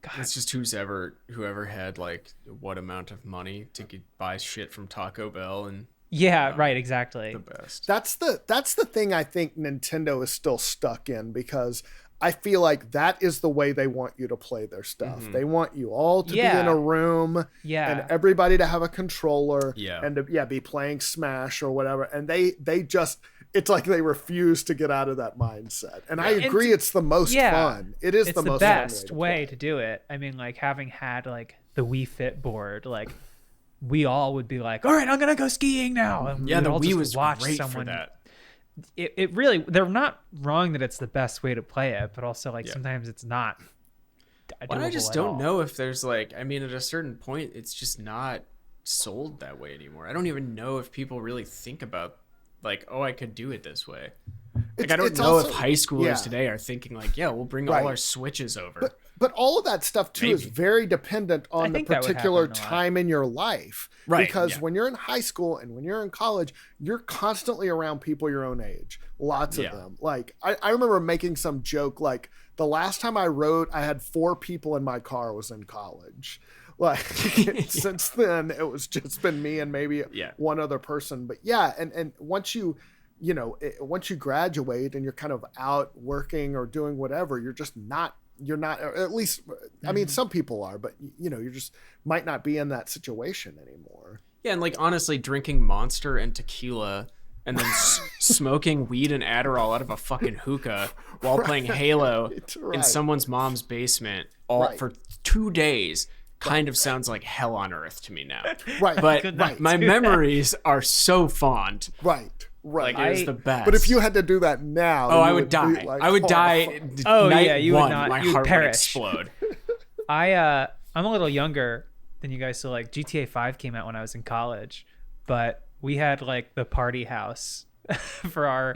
God. It's just whoever had like what amount of money to buy shit from Taco Bell and right, exactly. The best. That's the thing I think Nintendo is still stuck in, because I feel like that is the way they want you to play their stuff. They want you all to be in a room and everybody to have a controller and to be playing Smash or whatever. And they just, it's like they refuse to get out of that mindset. And I agree, it's the most fun. It's the most best way to do it. I mean, like having had like the Wii Fit board, like we all would be like, all right, I'm going to go skiing now. And the Wii was great for that. It really, they're not wrong that it's the best way to play it, but also like sometimes it's not. I just don't know if there's like, I mean, at a certain point, it's just not sold that way anymore. I don't even know if people really think about like, oh, I could do it this way. Like, I don't know if high schoolers today are thinking like, we'll bring all our Switches over. But all of that stuff too is very dependent on the particular time in your life. Right. Because when you're in high school and when you're in college, you're constantly around people your own age. Lots of them. Like I remember making some joke, like the last time I rode, I had 4 people in my car was in college. Like since then it was just been me and maybe one other person. But and once you graduate and you're kind of out working or doing whatever, you're not, or at least, I mean, some people are, but you just might not be in that situation anymore. Yeah, and like honestly, drinking Monster and tequila, and then smoking weed and Adderall out of a fucking hookah while playing Halo in someone's mom's basement for 2 days kind of sounds like hell on earth to me now. Right. But my memories are so fond. Right. Like it was the best. But if you had to do that now, I would die. Like, I would die. You would not. My you heart would perish. would explode. I'm a little younger than you guys, so like GTA 5 came out when I was in college, but we had like the party house for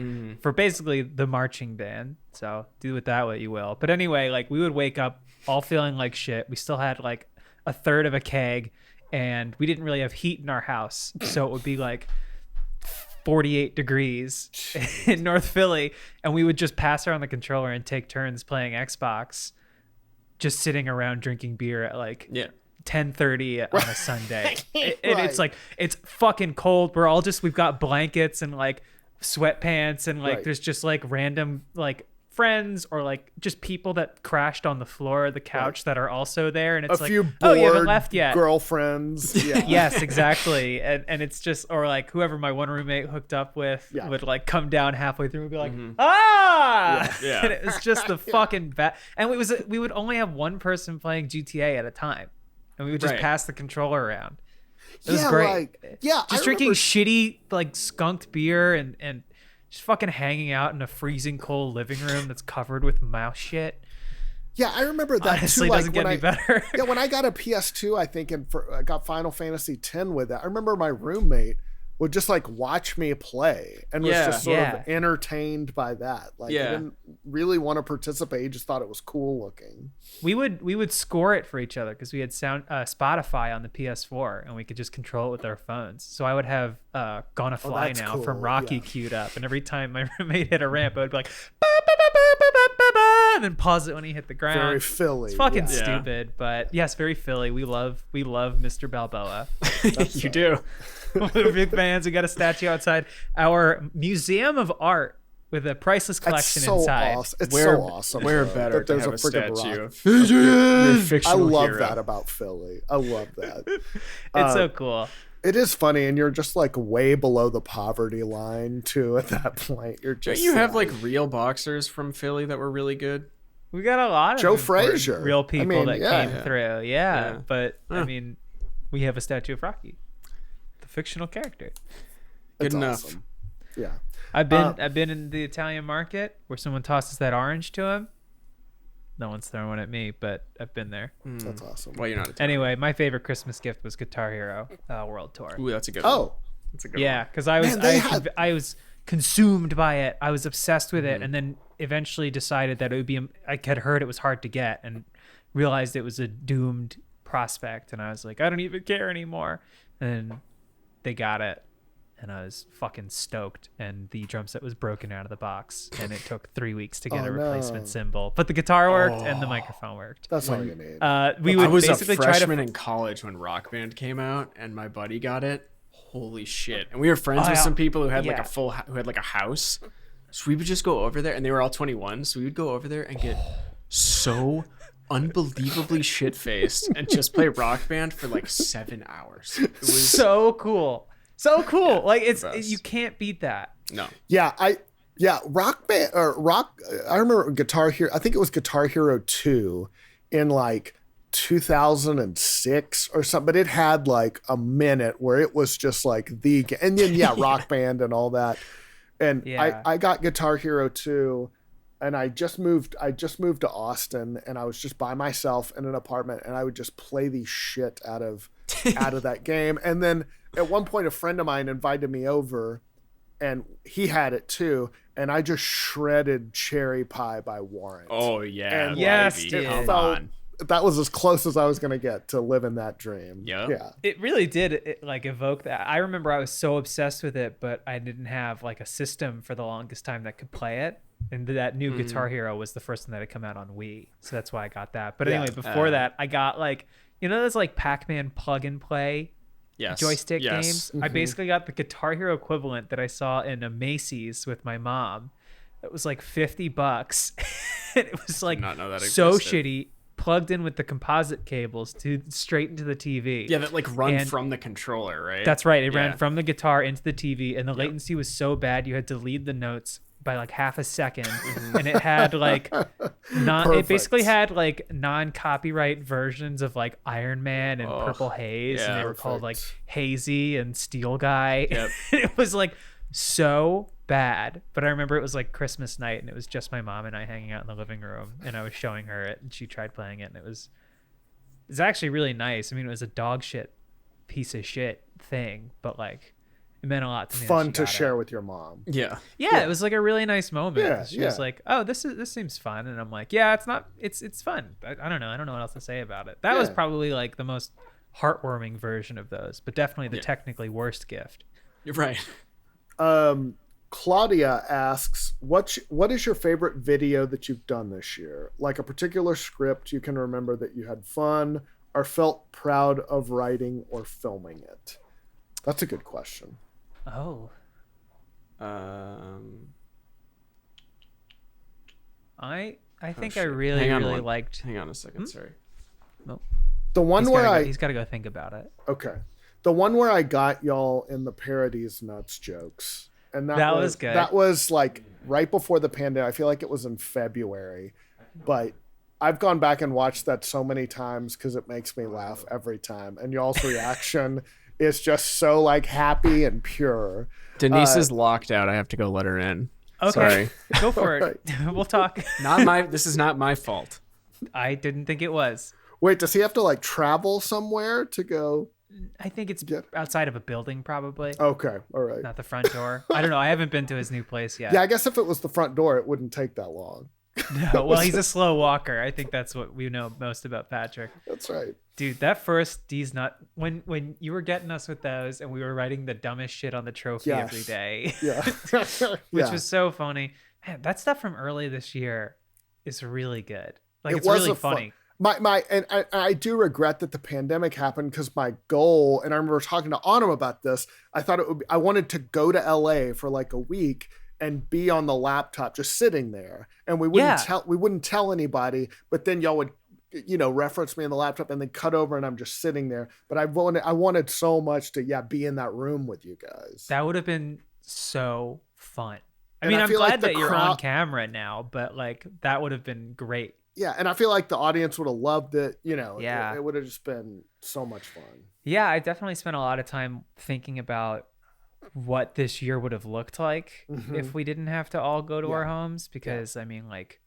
basically the marching band. So do with that what you will. But anyway, like we would wake up all feeling like shit. We still had like a third of a keg, and we didn't really have heat in our house, so it would be like 48 degrees in North Philly, and we would just pass around the controller and take turns playing Xbox, just sitting around drinking beer at like 10:30 on a Sunday. It's like, it's fucking cold. We've got blankets and like sweatpants, and like there's just like random like friends or like just people that crashed on the floor of the couch that are also there, and it's a few bored oh, you haven't left yet, girlfriends. Yes, exactly. And it's just, or like whoever my one roommate hooked up with would like come down halfway through and be like and it was just the fucking bad. And we would only have one person playing GTA at a time, and we would just pass the controller around. It was great. Just drinking shitty like skunked beer and just fucking hanging out in a freezing cold living room that's covered with mouse shit. Yeah, I remember that. Honestly, too. Like, doesn't get any better. When I got a PS2, I think, and I got Final Fantasy X with that. I remember my roommate would just like watch me play and was just sort of entertained by that. Like, he didn't really want to participate. He just thought it was cool looking. We would score it for each other because we had Spotify on the PS4, and we could just control it with our phones. So I would have Gonna Fly Now from Rocky queued up, and every time my roommate hit a ramp, I would be like, ba, ba, ba, ba, ba, ba, ba, ba, and then pause it when he hit the ground. Very Philly. It's fucking stupid, but yes, very Philly. We love Mr. Balboa. You do. We're big fans. We got a statue outside our museum of art with a priceless collection inside. Awesome. It's so awesome. We're better to have a statue. I love that about Philly. I love that. It's so cool. It is funny, and you're just like way below the poverty line too at that point. You're just Don't you have like real boxers from Philly that were really good? We got a lot of Joe Frazier, real people that came through. Yeah. But I mean, we have a statue of Rocky, the fictional character. Good enough. Awesome. Yeah. I've been in the Italian market where someone tosses that orange to him. No one's throwing at me, but I've been there. That's awesome. Well, you're not Italian. Anyway, my favorite Christmas gift was Guitar Hero World Tour. Ooh, that's a good one. That's a good one. Yeah, because I was consumed by it. I was obsessed with it, and then eventually decided that it would be. I had heard it was hard to get, and realized it was a doomed prospect. And I was like, I don't even care anymore. And they got it, and I was fucking stoked. And the drum set was broken out of the box, and it took 3 weeks to get a replacement cymbal. But the guitar worked and the microphone worked. That's all you need. I was basically a freshman in college when Rock Band came out, and my buddy got it. Holy shit! And we were friends with some people who had like who had like a house. So we would just go over there, and they were all 21. So we would go over there and get so unbelievably shit-faced and just play Rock Band for like 7 hours. It was so cool. Yeah, like you can't beat that. No. Rock Band or Rock. I remember Guitar Hero. I think it was Guitar Hero 2 in like 2006 or something. But it had like a minute where it was just like and then Rock Band and all that. And I got Guitar Hero 2, and I just moved to Austin, and I was just by myself in an apartment, and I would just play the shit out of that game. And then at one point, a friend of mine invited me over, and he had it too, and I just shredded Cherry Pie by Warrant. Oh yeah, and yes, come on. That was as close as I was going to get to living that dream. Yeah. It really did like evoke that. I remember I was so obsessed with it, but I didn't have like a system for the longest time that could play it. And that new Guitar Hero was the first one that had come out on Wii. So that's why I got that. But anyway, before that, I got like, those like Pac-Man plug and play joystick games. I basically got the Guitar Hero equivalent that I saw in a Macy's with my mom. It was like $50. And it was like so shitty. plugged in with the composite cables to straight into the TV. Yeah, that like run from the controller, right? That's right. It ran from the guitar into the TV, and the latency was so bad you had to lead the notes by like half a second, and it had like it basically had like non-copyright versions of like Iron Man and Purple Haze, and they were called like Hazy and Steel Guy. Yep. It was like so bad, but I remember it was like Christmas night, and it was just my mom and I hanging out in the living room, and I was showing her it, and she tried playing it, and it's actually really nice. I mean, it was a dog shit piece of shit thing, but like it meant a lot to me. Fun to share with your mom. Yeah, it was like a really nice moment. Yeah, she was like, "Oh, this seems fun," and I'm like, "Yeah, it's not. It's fun. I don't know. I don't know what else to say about it." That was probably like the most heartwarming version of those, but definitely the technically worst gift. You're right. Claudia asks, what is your favorite video that you've done this year? Like a particular script you can remember that you had fun or felt proud of writing or filming it? That's a good question. Oh. I think I really liked. Hang on a second, sorry. Nope. The one where he's got to go think about it. Okay. The one where I got y'all in the parodies nuts jokes. And that was good. That was like right before the pandemic. I feel like it was in February, but I've gone back and watched that so many times because it makes me laugh every time. And y'all's reaction is just so like happy and pure. Denise is locked out. I have to go let her in. Okay. Sorry. Go for it. We'll talk. This is not my fault. I didn't think it was. Wait, does he have to like travel somewhere to go? I think it's outside of a building, probably. Okay, all right. Not the front door. I don't know. I haven't been to his new place yet. Yeah, I guess if it was the front door, it wouldn't take that long. No, well, he's a slow walker. I think that's what we know most about Patrick. That's right. Dude, that first D's nut, when you were getting us with those and we were writing the dumbest shit on the trophy every day. Yeah. Which was so funny. Man, that stuff from early this year is really good. Like, it's really funny. And I do regret that the pandemic happened because my goal, and I remember talking to Autumn about this, I wanted to go to LA for like a week and be on the laptop just sitting there, and we wouldn't tell anybody, but then y'all would reference me in the laptop and then cut over and I'm just sitting there. But I wanted so much to be in that room with you guys. That would have been so fun. I mean, I'm glad that you're on camera now, but like that would have been great. Yeah, and I feel like the audience would have loved it. It would have just been so much fun. Yeah, I definitely spent a lot of time thinking about what this year would have looked like if we didn't have to all go to our homes, because I mean, like,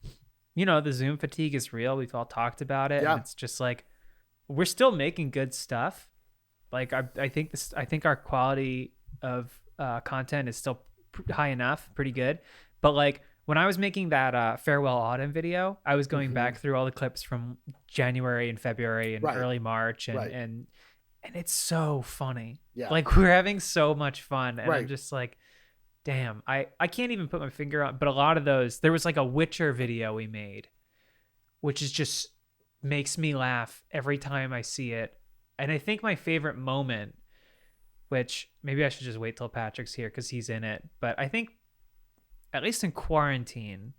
the Zoom fatigue is real. We've all talked about it. And it's just like, we're still making good stuff. Like, I think our quality of content is still high enough, pretty good. But like, when I was making that Farewell Autumn video, I was going back through all the clips from January and February and early March, and it's so funny. Yeah. Like, we're having so much fun, and I'm just like, damn, I can't even put my finger on, but a lot of those, there was like a Witcher video we made, which is just makes me laugh every time I see it. And I think my favorite moment, which maybe I should just wait till Patrick's here because he's in it, but I think at least in quarantine,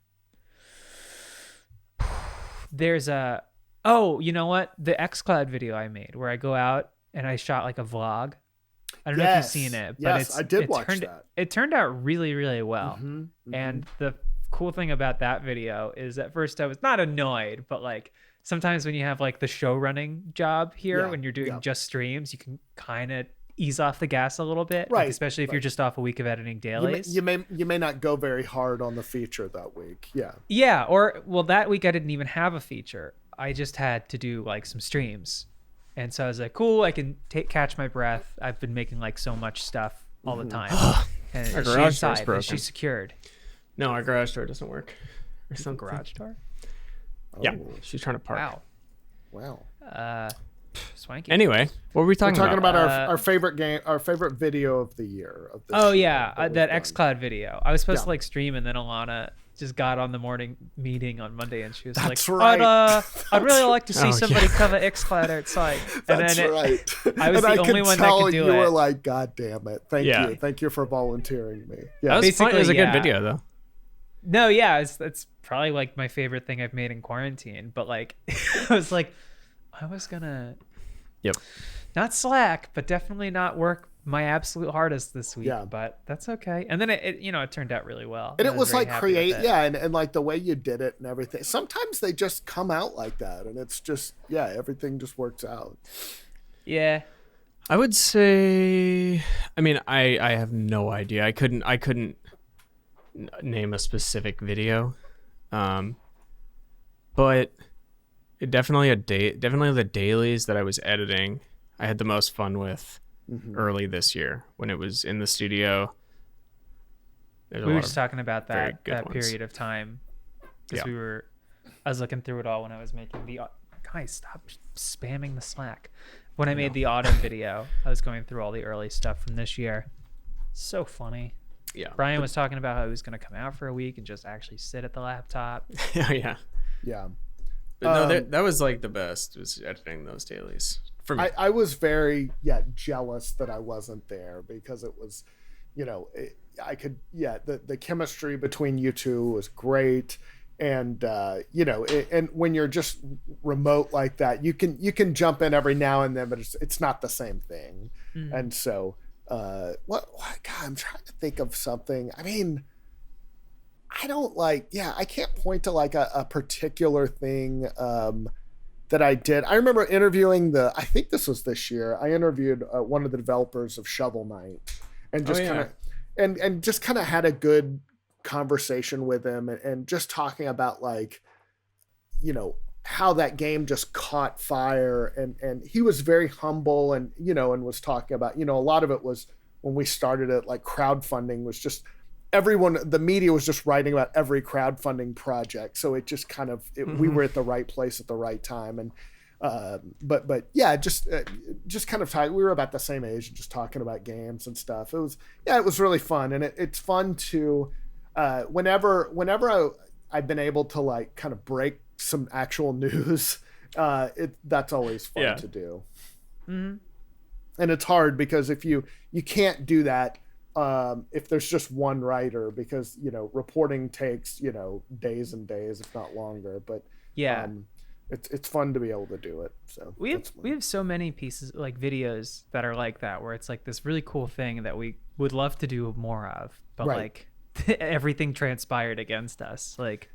there's you know what? The xCloud video I made where I go out and I shot like a vlog. I don't know if you've seen it, but I did watch that. It turned out really, really well. And the cool thing about that video is at first I was not annoyed, but like sometimes when you have like the show running job here, when you're doing just streams, you can kind of ease off the gas a little bit, right? Like, especially if you're just off a week of editing dailies. You may not go very hard on the feature that week. That week I didn't even have a feature. I just had to do like some streams, and so I was like, cool, I can catch my breath. I've been making like so much stuff all the time. And our garage door's broken. Is she secured? No, our garage door doesn't work. Or some garage door. Yeah, she's trying to park. Wow. Swanky. Anyway, what were we talking about? We're talking about our favorite game, our favorite video of the year. Of this year that xCloud video. I was supposed to like stream, and then Alana just got on the morning meeting on Monday, and she was I'd really like to see somebody cover xCloud outside. That's right. I was the only one that could do it. You were like, God damn it. Thank you for volunteering me. Yeah, it was a good video though. No, yeah, it's probably like my favorite thing I've made in quarantine. But like, I was like, I was gonna, Yep. not slack, but definitely not work my absolute hardest this week. Yeah. But that's okay. And then it turned out really well. And I it was very like happy with it. and like the way you did it and everything. Sometimes they just come out like that, and it's just everything just works out. Yeah. I would say, I mean, I have no idea. I couldn't name a specific video, but it definitely the dailies that I was editing, I had the most fun with early this year when it was in the studio. We were just talking about that ones. period of time because I was looking through it all when I was making the. Guys, stop spamming the Slack. When I made the autumn video, I was going through all the early stuff from this year. So funny. Yeah. Brian was talking about how he was going to come out for a week and just actually sit at the laptop. Yeah. Yeah. But no, that was like the best, was editing those dailies for me. I was very jealous that I wasn't there because it was, I could the chemistry between you two was great. And and when you're just remote like that, you can jump in every now and then, but it's not the same thing. And so what God, I'm trying to think of something. I mean, I don't I can't point to like a particular thing that I did. I remember interviewing I think this was this year. I interviewed one of the developers of Shovel Knight and just and just kind of had a good conversation with him and just talking about like, how that game just caught fire, and he was very humble and and was talking about a lot of it was when we started it, like crowdfunding was just the media was just writing about every crowdfunding project, so it just kind of we were at the right place at the right time. And but just kind of we were about the same age and just talking about games and stuff. It was really fun, and it's fun to whenever I've been able to like kind of break some actual news, that's always fun to do. And it's hard because if you can't do that if there's just one writer, because reporting takes days and days, if not longer. But it's fun to be able to do it. So we have so many pieces, like videos that are like that, where it's like this really cool thing that we would love to do more of, but like everything transpired against us. Like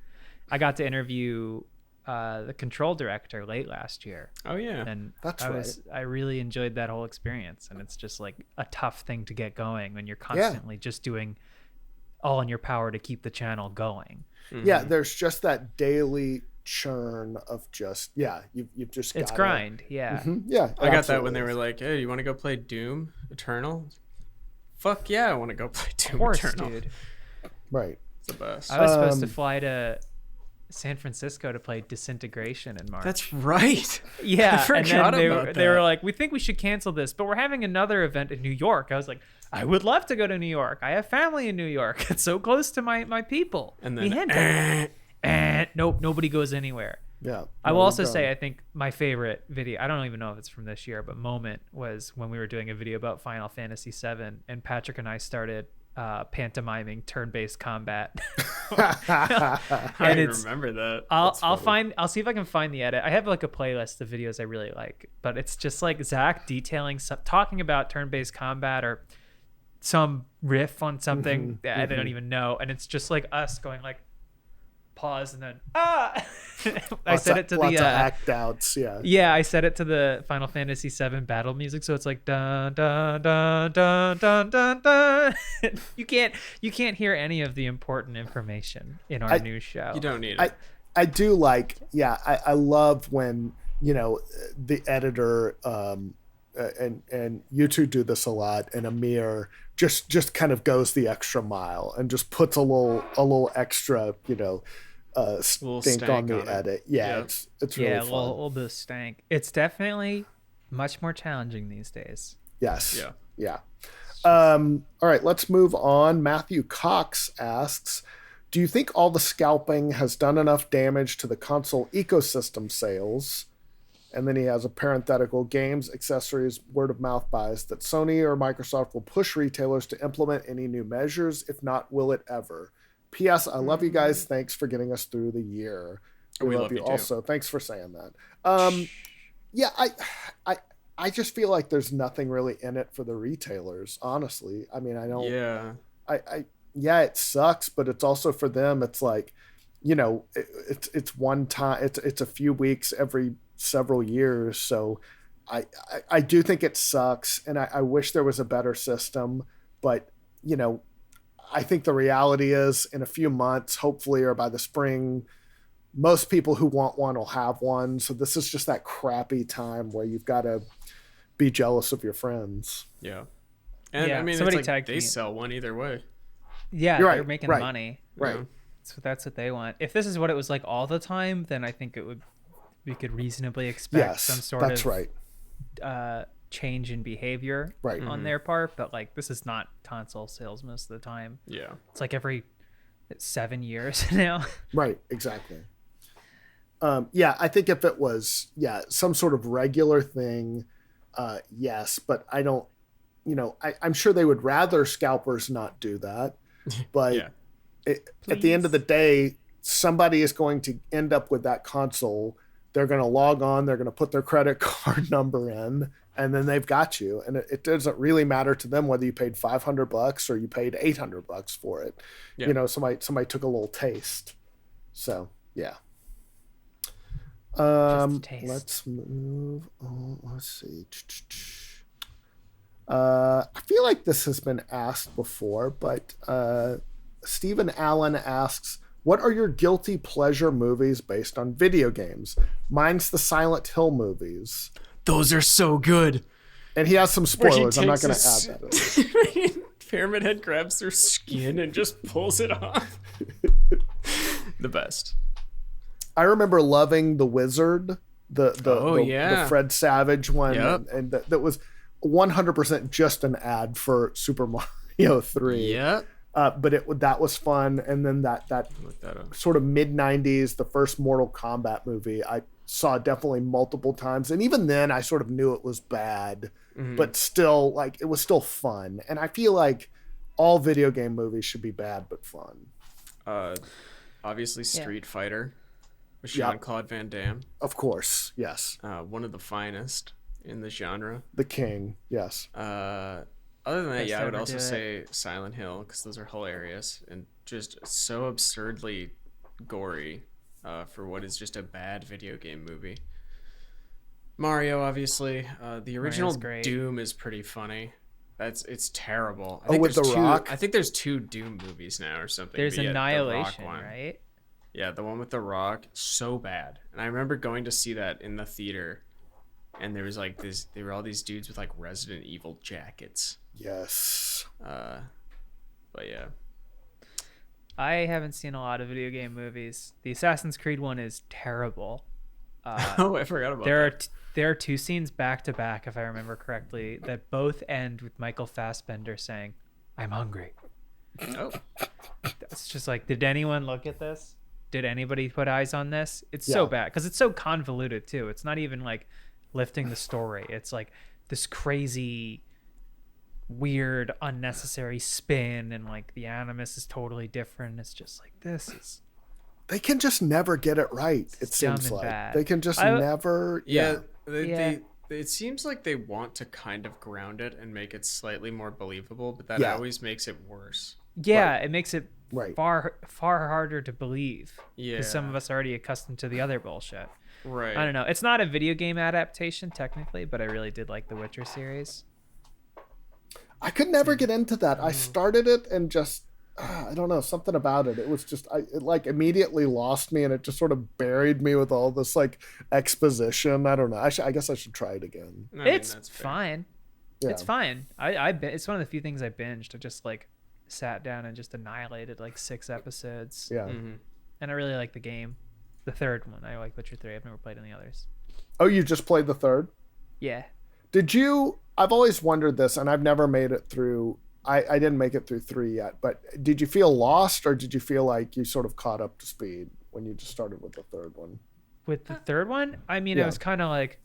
I got to interview the Control director late last year. Oh yeah. And I really enjoyed that whole experience, and it's just like a tough thing to get going when you're constantly just doing all in your power to keep the channel going. There's just that daily churn of just you've just it's grind. I got that when they were like, hey, you want to go play Doom Eternal? Fuck yeah, I want to go play Doom Eternal, dude. Right. It's the best. I was supposed to fly to San Francisco to play Disintegration in March. That's right. Yeah. I forgot about that. They were like, we think we should cancel this, but we're having another event in New York. I was like, I would love to go to New York. I have family in New York. It's so close to my people. And then nope, nobody goes anywhere. Yeah. I will also say, I think my favorite video, I don't even know if it's from this year, but moment was when we were doing a video about Final Fantasy VII, and Patrick and I started pantomiming turn-based combat. I remember that. I'll see if I can find the edit. I have like a playlist of videos I really like, but it's just like Zach detailing talking about turn-based combat or some riff on something that I don't even know, and it's just like us going like pause and then I said it to lots of act outs. I said it to the Final Fantasy VII battle music, so it's like dun dun dun dun dun dun dun. you can't hear any of the important information in our new show. You don't need it. I do like I love when the editor and you two do this a lot, and Amir just kind of goes the extra mile and just puts a little extra stink on the edit. It's really fun. A little bit of stank. It's definitely much more challenging these days. Yes. All right, let's move on. Matthew Cox asks, do you think all the scalping has done enough damage to the console ecosystem sales? And then he has a parenthetical, games, accessories, word of mouth buys, that Sony or Microsoft will push retailers to implement any new measures. If not, will it ever? P.S. I love you guys. Thanks for getting us through the year. We love you also. Thanks for saying that. Yeah, I just feel like there's nothing really in it for the retailers, honestly. I mean, I don't. Yeah, it sucks, but it's also for them. It's like, it's one time. It's a few weeks every several years. So I do think it sucks, and I wish there was a better system. But I think the reality is, in a few months, hopefully, or by the spring, most people who want one will have one. So this is just that crappy time where you've got to be jealous of your friends. Yeah. And I mean, it's like they sell one either way. Yeah, they're making money. Right. So that's what they want. If this is what it was like all the time, then I think we could reasonably expect some sort of change in behavior on their part. But like, this is not console sales most of the time. Yeah. It's like every 7 years now. Right. Exactly. I think if it was, some sort of regular thing, yes, but I don't, I'm sure they would rather scalpers not do that, but at the end of the day, somebody is going to end up with that console. They're going to log on, they're going to put their credit card number in, and then they've got you. And it doesn't really matter to them whether you paid $500 or you paid $800 for it. Yeah. Somebody took a little taste. So, yeah. Let's move on. Let's see. I feel like this has been asked before, but Stephen Allen asks, what are your guilty pleasure movies based on video games? Mine's the Silent Hill movies. Those are so good. And he has some spoilers. I'm not going to add that. Pyramid Head grabs their skin and just pulls it off. The best. I remember loving The Wizard, the Fred Savage one, and that was 100% just an ad for Super Mario 3. Yeah. But that was fun, and then that sort of mid-90s, the first Mortal Kombat movie, I saw definitely multiple times, and even then I sort of knew it was bad, but still, like, it was still fun. And I feel like all video game movies should be bad but fun. Obviously, Street Fighter. Jean-Claude Van Damme. Of course, yes. One of the finest in the genre. The king, yes. Other than that, I would also say Silent Hill, because those are hilarious and just so absurdly gory for what is just a bad video game movie. Mario, obviously. The original Doom is pretty funny. It's terrible. With The Rock? I think there's 2 Doom movies now or something. There's Annihilation, right? Yeah, the one with The Rock, so bad. And I remember going to see that in the theater, and there was like there were all these dudes with like Resident Evil jackets. Yes. But yeah. I haven't seen a lot of video game movies. The Assassin's Creed one is terrible. Oh, I forgot about that. There are 2 scenes back to back, if I remember correctly, that both end with Michael Fassbender saying, "I'm hungry." Oh. It's just like, did anyone look at this? Did anybody put eyes on this? It's so bad because it's so convoluted too. It's not even like lifting the story. It's like this crazy, weird, unnecessary spin, and like the animus is totally different. It's just like, this is. They can just never get it right. It seems like bad. They can just never. Yeah. It seems like they want to kind of ground it and make it slightly more believable, but that always makes it worse. Yeah, it makes it far harder to believe. Yeah, because some of us are already accustomed to the other bullshit. Right. I don't know. It's not a video game adaptation technically, but I really did like the Witcher series. I could never get into that. I started it and just I don't know, something about it. It was just it like immediately lost me, and it just sort of buried me with all this like exposition. I don't know. I guess I should try it again. It's fine. Yeah. It's fine. It's one of the few things I binged. I just like sat down and just annihilated like 6 episodes. Yeah. And I really like the game. The third one. I like Witcher 3. I've never played any others. Oh, you just played the third? Yeah. I've always wondered this, and I've never made it through. I didn't make it through 3 yet, but did you feel lost, or did you feel like you sort of caught up to speed when you just started with the third one? With the third one? I mean, I was kind of like,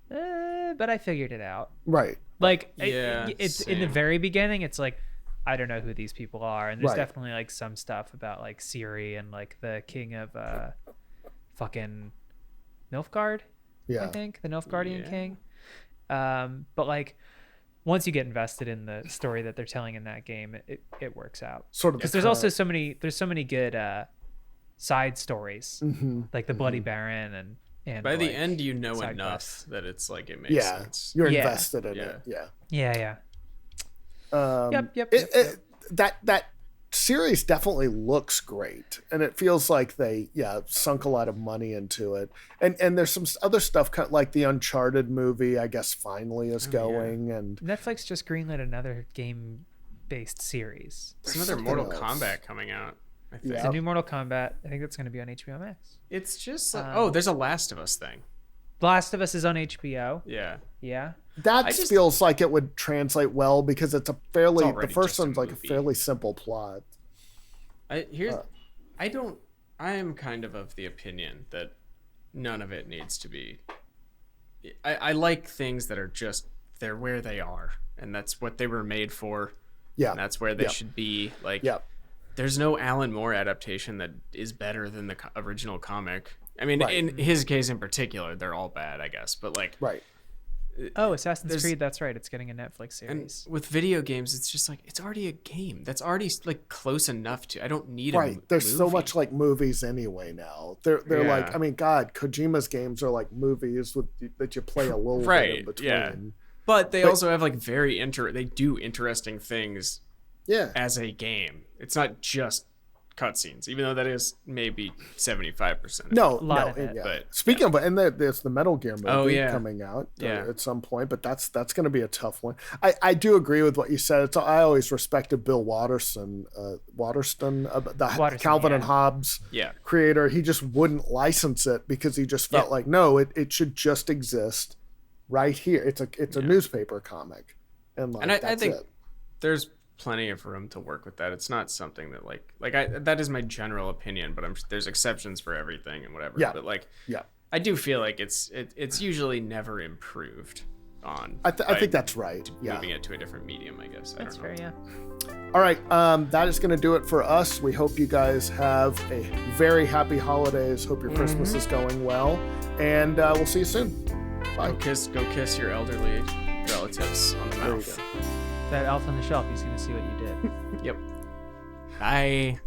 but I figured it out. Right. Like, it's in the very beginning, it's like, I don't know who these people are. And there's Right. definitely like some stuff about like Siri and like the king of fucking Nilfgaard, I Yeah. think, the Nilfgaardian Yeah. king. But like once you get invested in the story that they're telling in that game, it works out. Sort of Because the there's also current- so many good side stories, like the Bloody Baron and By the like, end, you know side enough quests. that it's like it makes Yeah. sense. You're Yeah. invested in Yeah. it. Yeah. Yeah. Yep. That series definitely looks great, and it feels like they sunk a lot of money into it, and there's some other stuff kind of like the Uncharted movie I guess finally is going, and Netflix just greenlit another game-based series. Some other something Mortal else. Kombat coming out, I think. Yeah. The new Mortal Kombat. I think that's going to be on HBO Max. It's just like, there's a Last of Us thing. The Last of Us is on HBO. Yeah. Yeah. that just- feels like it would translate well because it's a fairly It's the already first just a one's like a movie. fairly simple plot. I am kind of the opinion that none of it needs to be. I like things that are just, they're where they are, and that's what they were made for. Yeah. And that's where they Yep. should be. Like, Yep. there's no Alan Moore adaptation that is better than the original comic. I mean, Right. in his case in particular, they're all bad, I guess. But like, Right. Oh, Assassin's There's- Creed. That's right. It's getting a Netflix and series. with video games, it's just like, it's already a game. That's already like close enough to. I don't need Right. a There's so movie. much like movies anyway now. They're like, Yeah. I mean, God, Kojima's games are like movies that you play a little bit in Right, between. yeah. But they also have like they do interesting things Yeah. as a game. It's not just cutscenes, even though that is maybe 75%. No, lot no. of it, Yeah. but- Speaking of, and there's the Metal Gear movie yeah. coming out Yeah. at some point, but that's going to be a tough one. I do agree with what you said. I always respected Bill Waterston, the Watterson, Calvin and yeah. Hobbes Yeah. creator. He just wouldn't license it because he just felt Yeah. like, no, it should just exist right here. It's a newspaper comic, and like And I that's think it. there's plenty of room to work with that. It's not something that that is my general opinion, but there's exceptions for everything and whatever. Yeah. But like, Yeah. I do feel like it's usually never improved on. I by think that's right. Yeah. Moving it to a different medium, I guess. That's I don't know. fair. Yeah. All right, that is going to do it for us. We hope you guys have a very happy holidays. Hope your Christmas is going well, and we'll see you soon. Bye. Go kiss your elderly relatives on the There you mouth. go. That elf on the shelf. He's going to see what you did. Yep. Bye.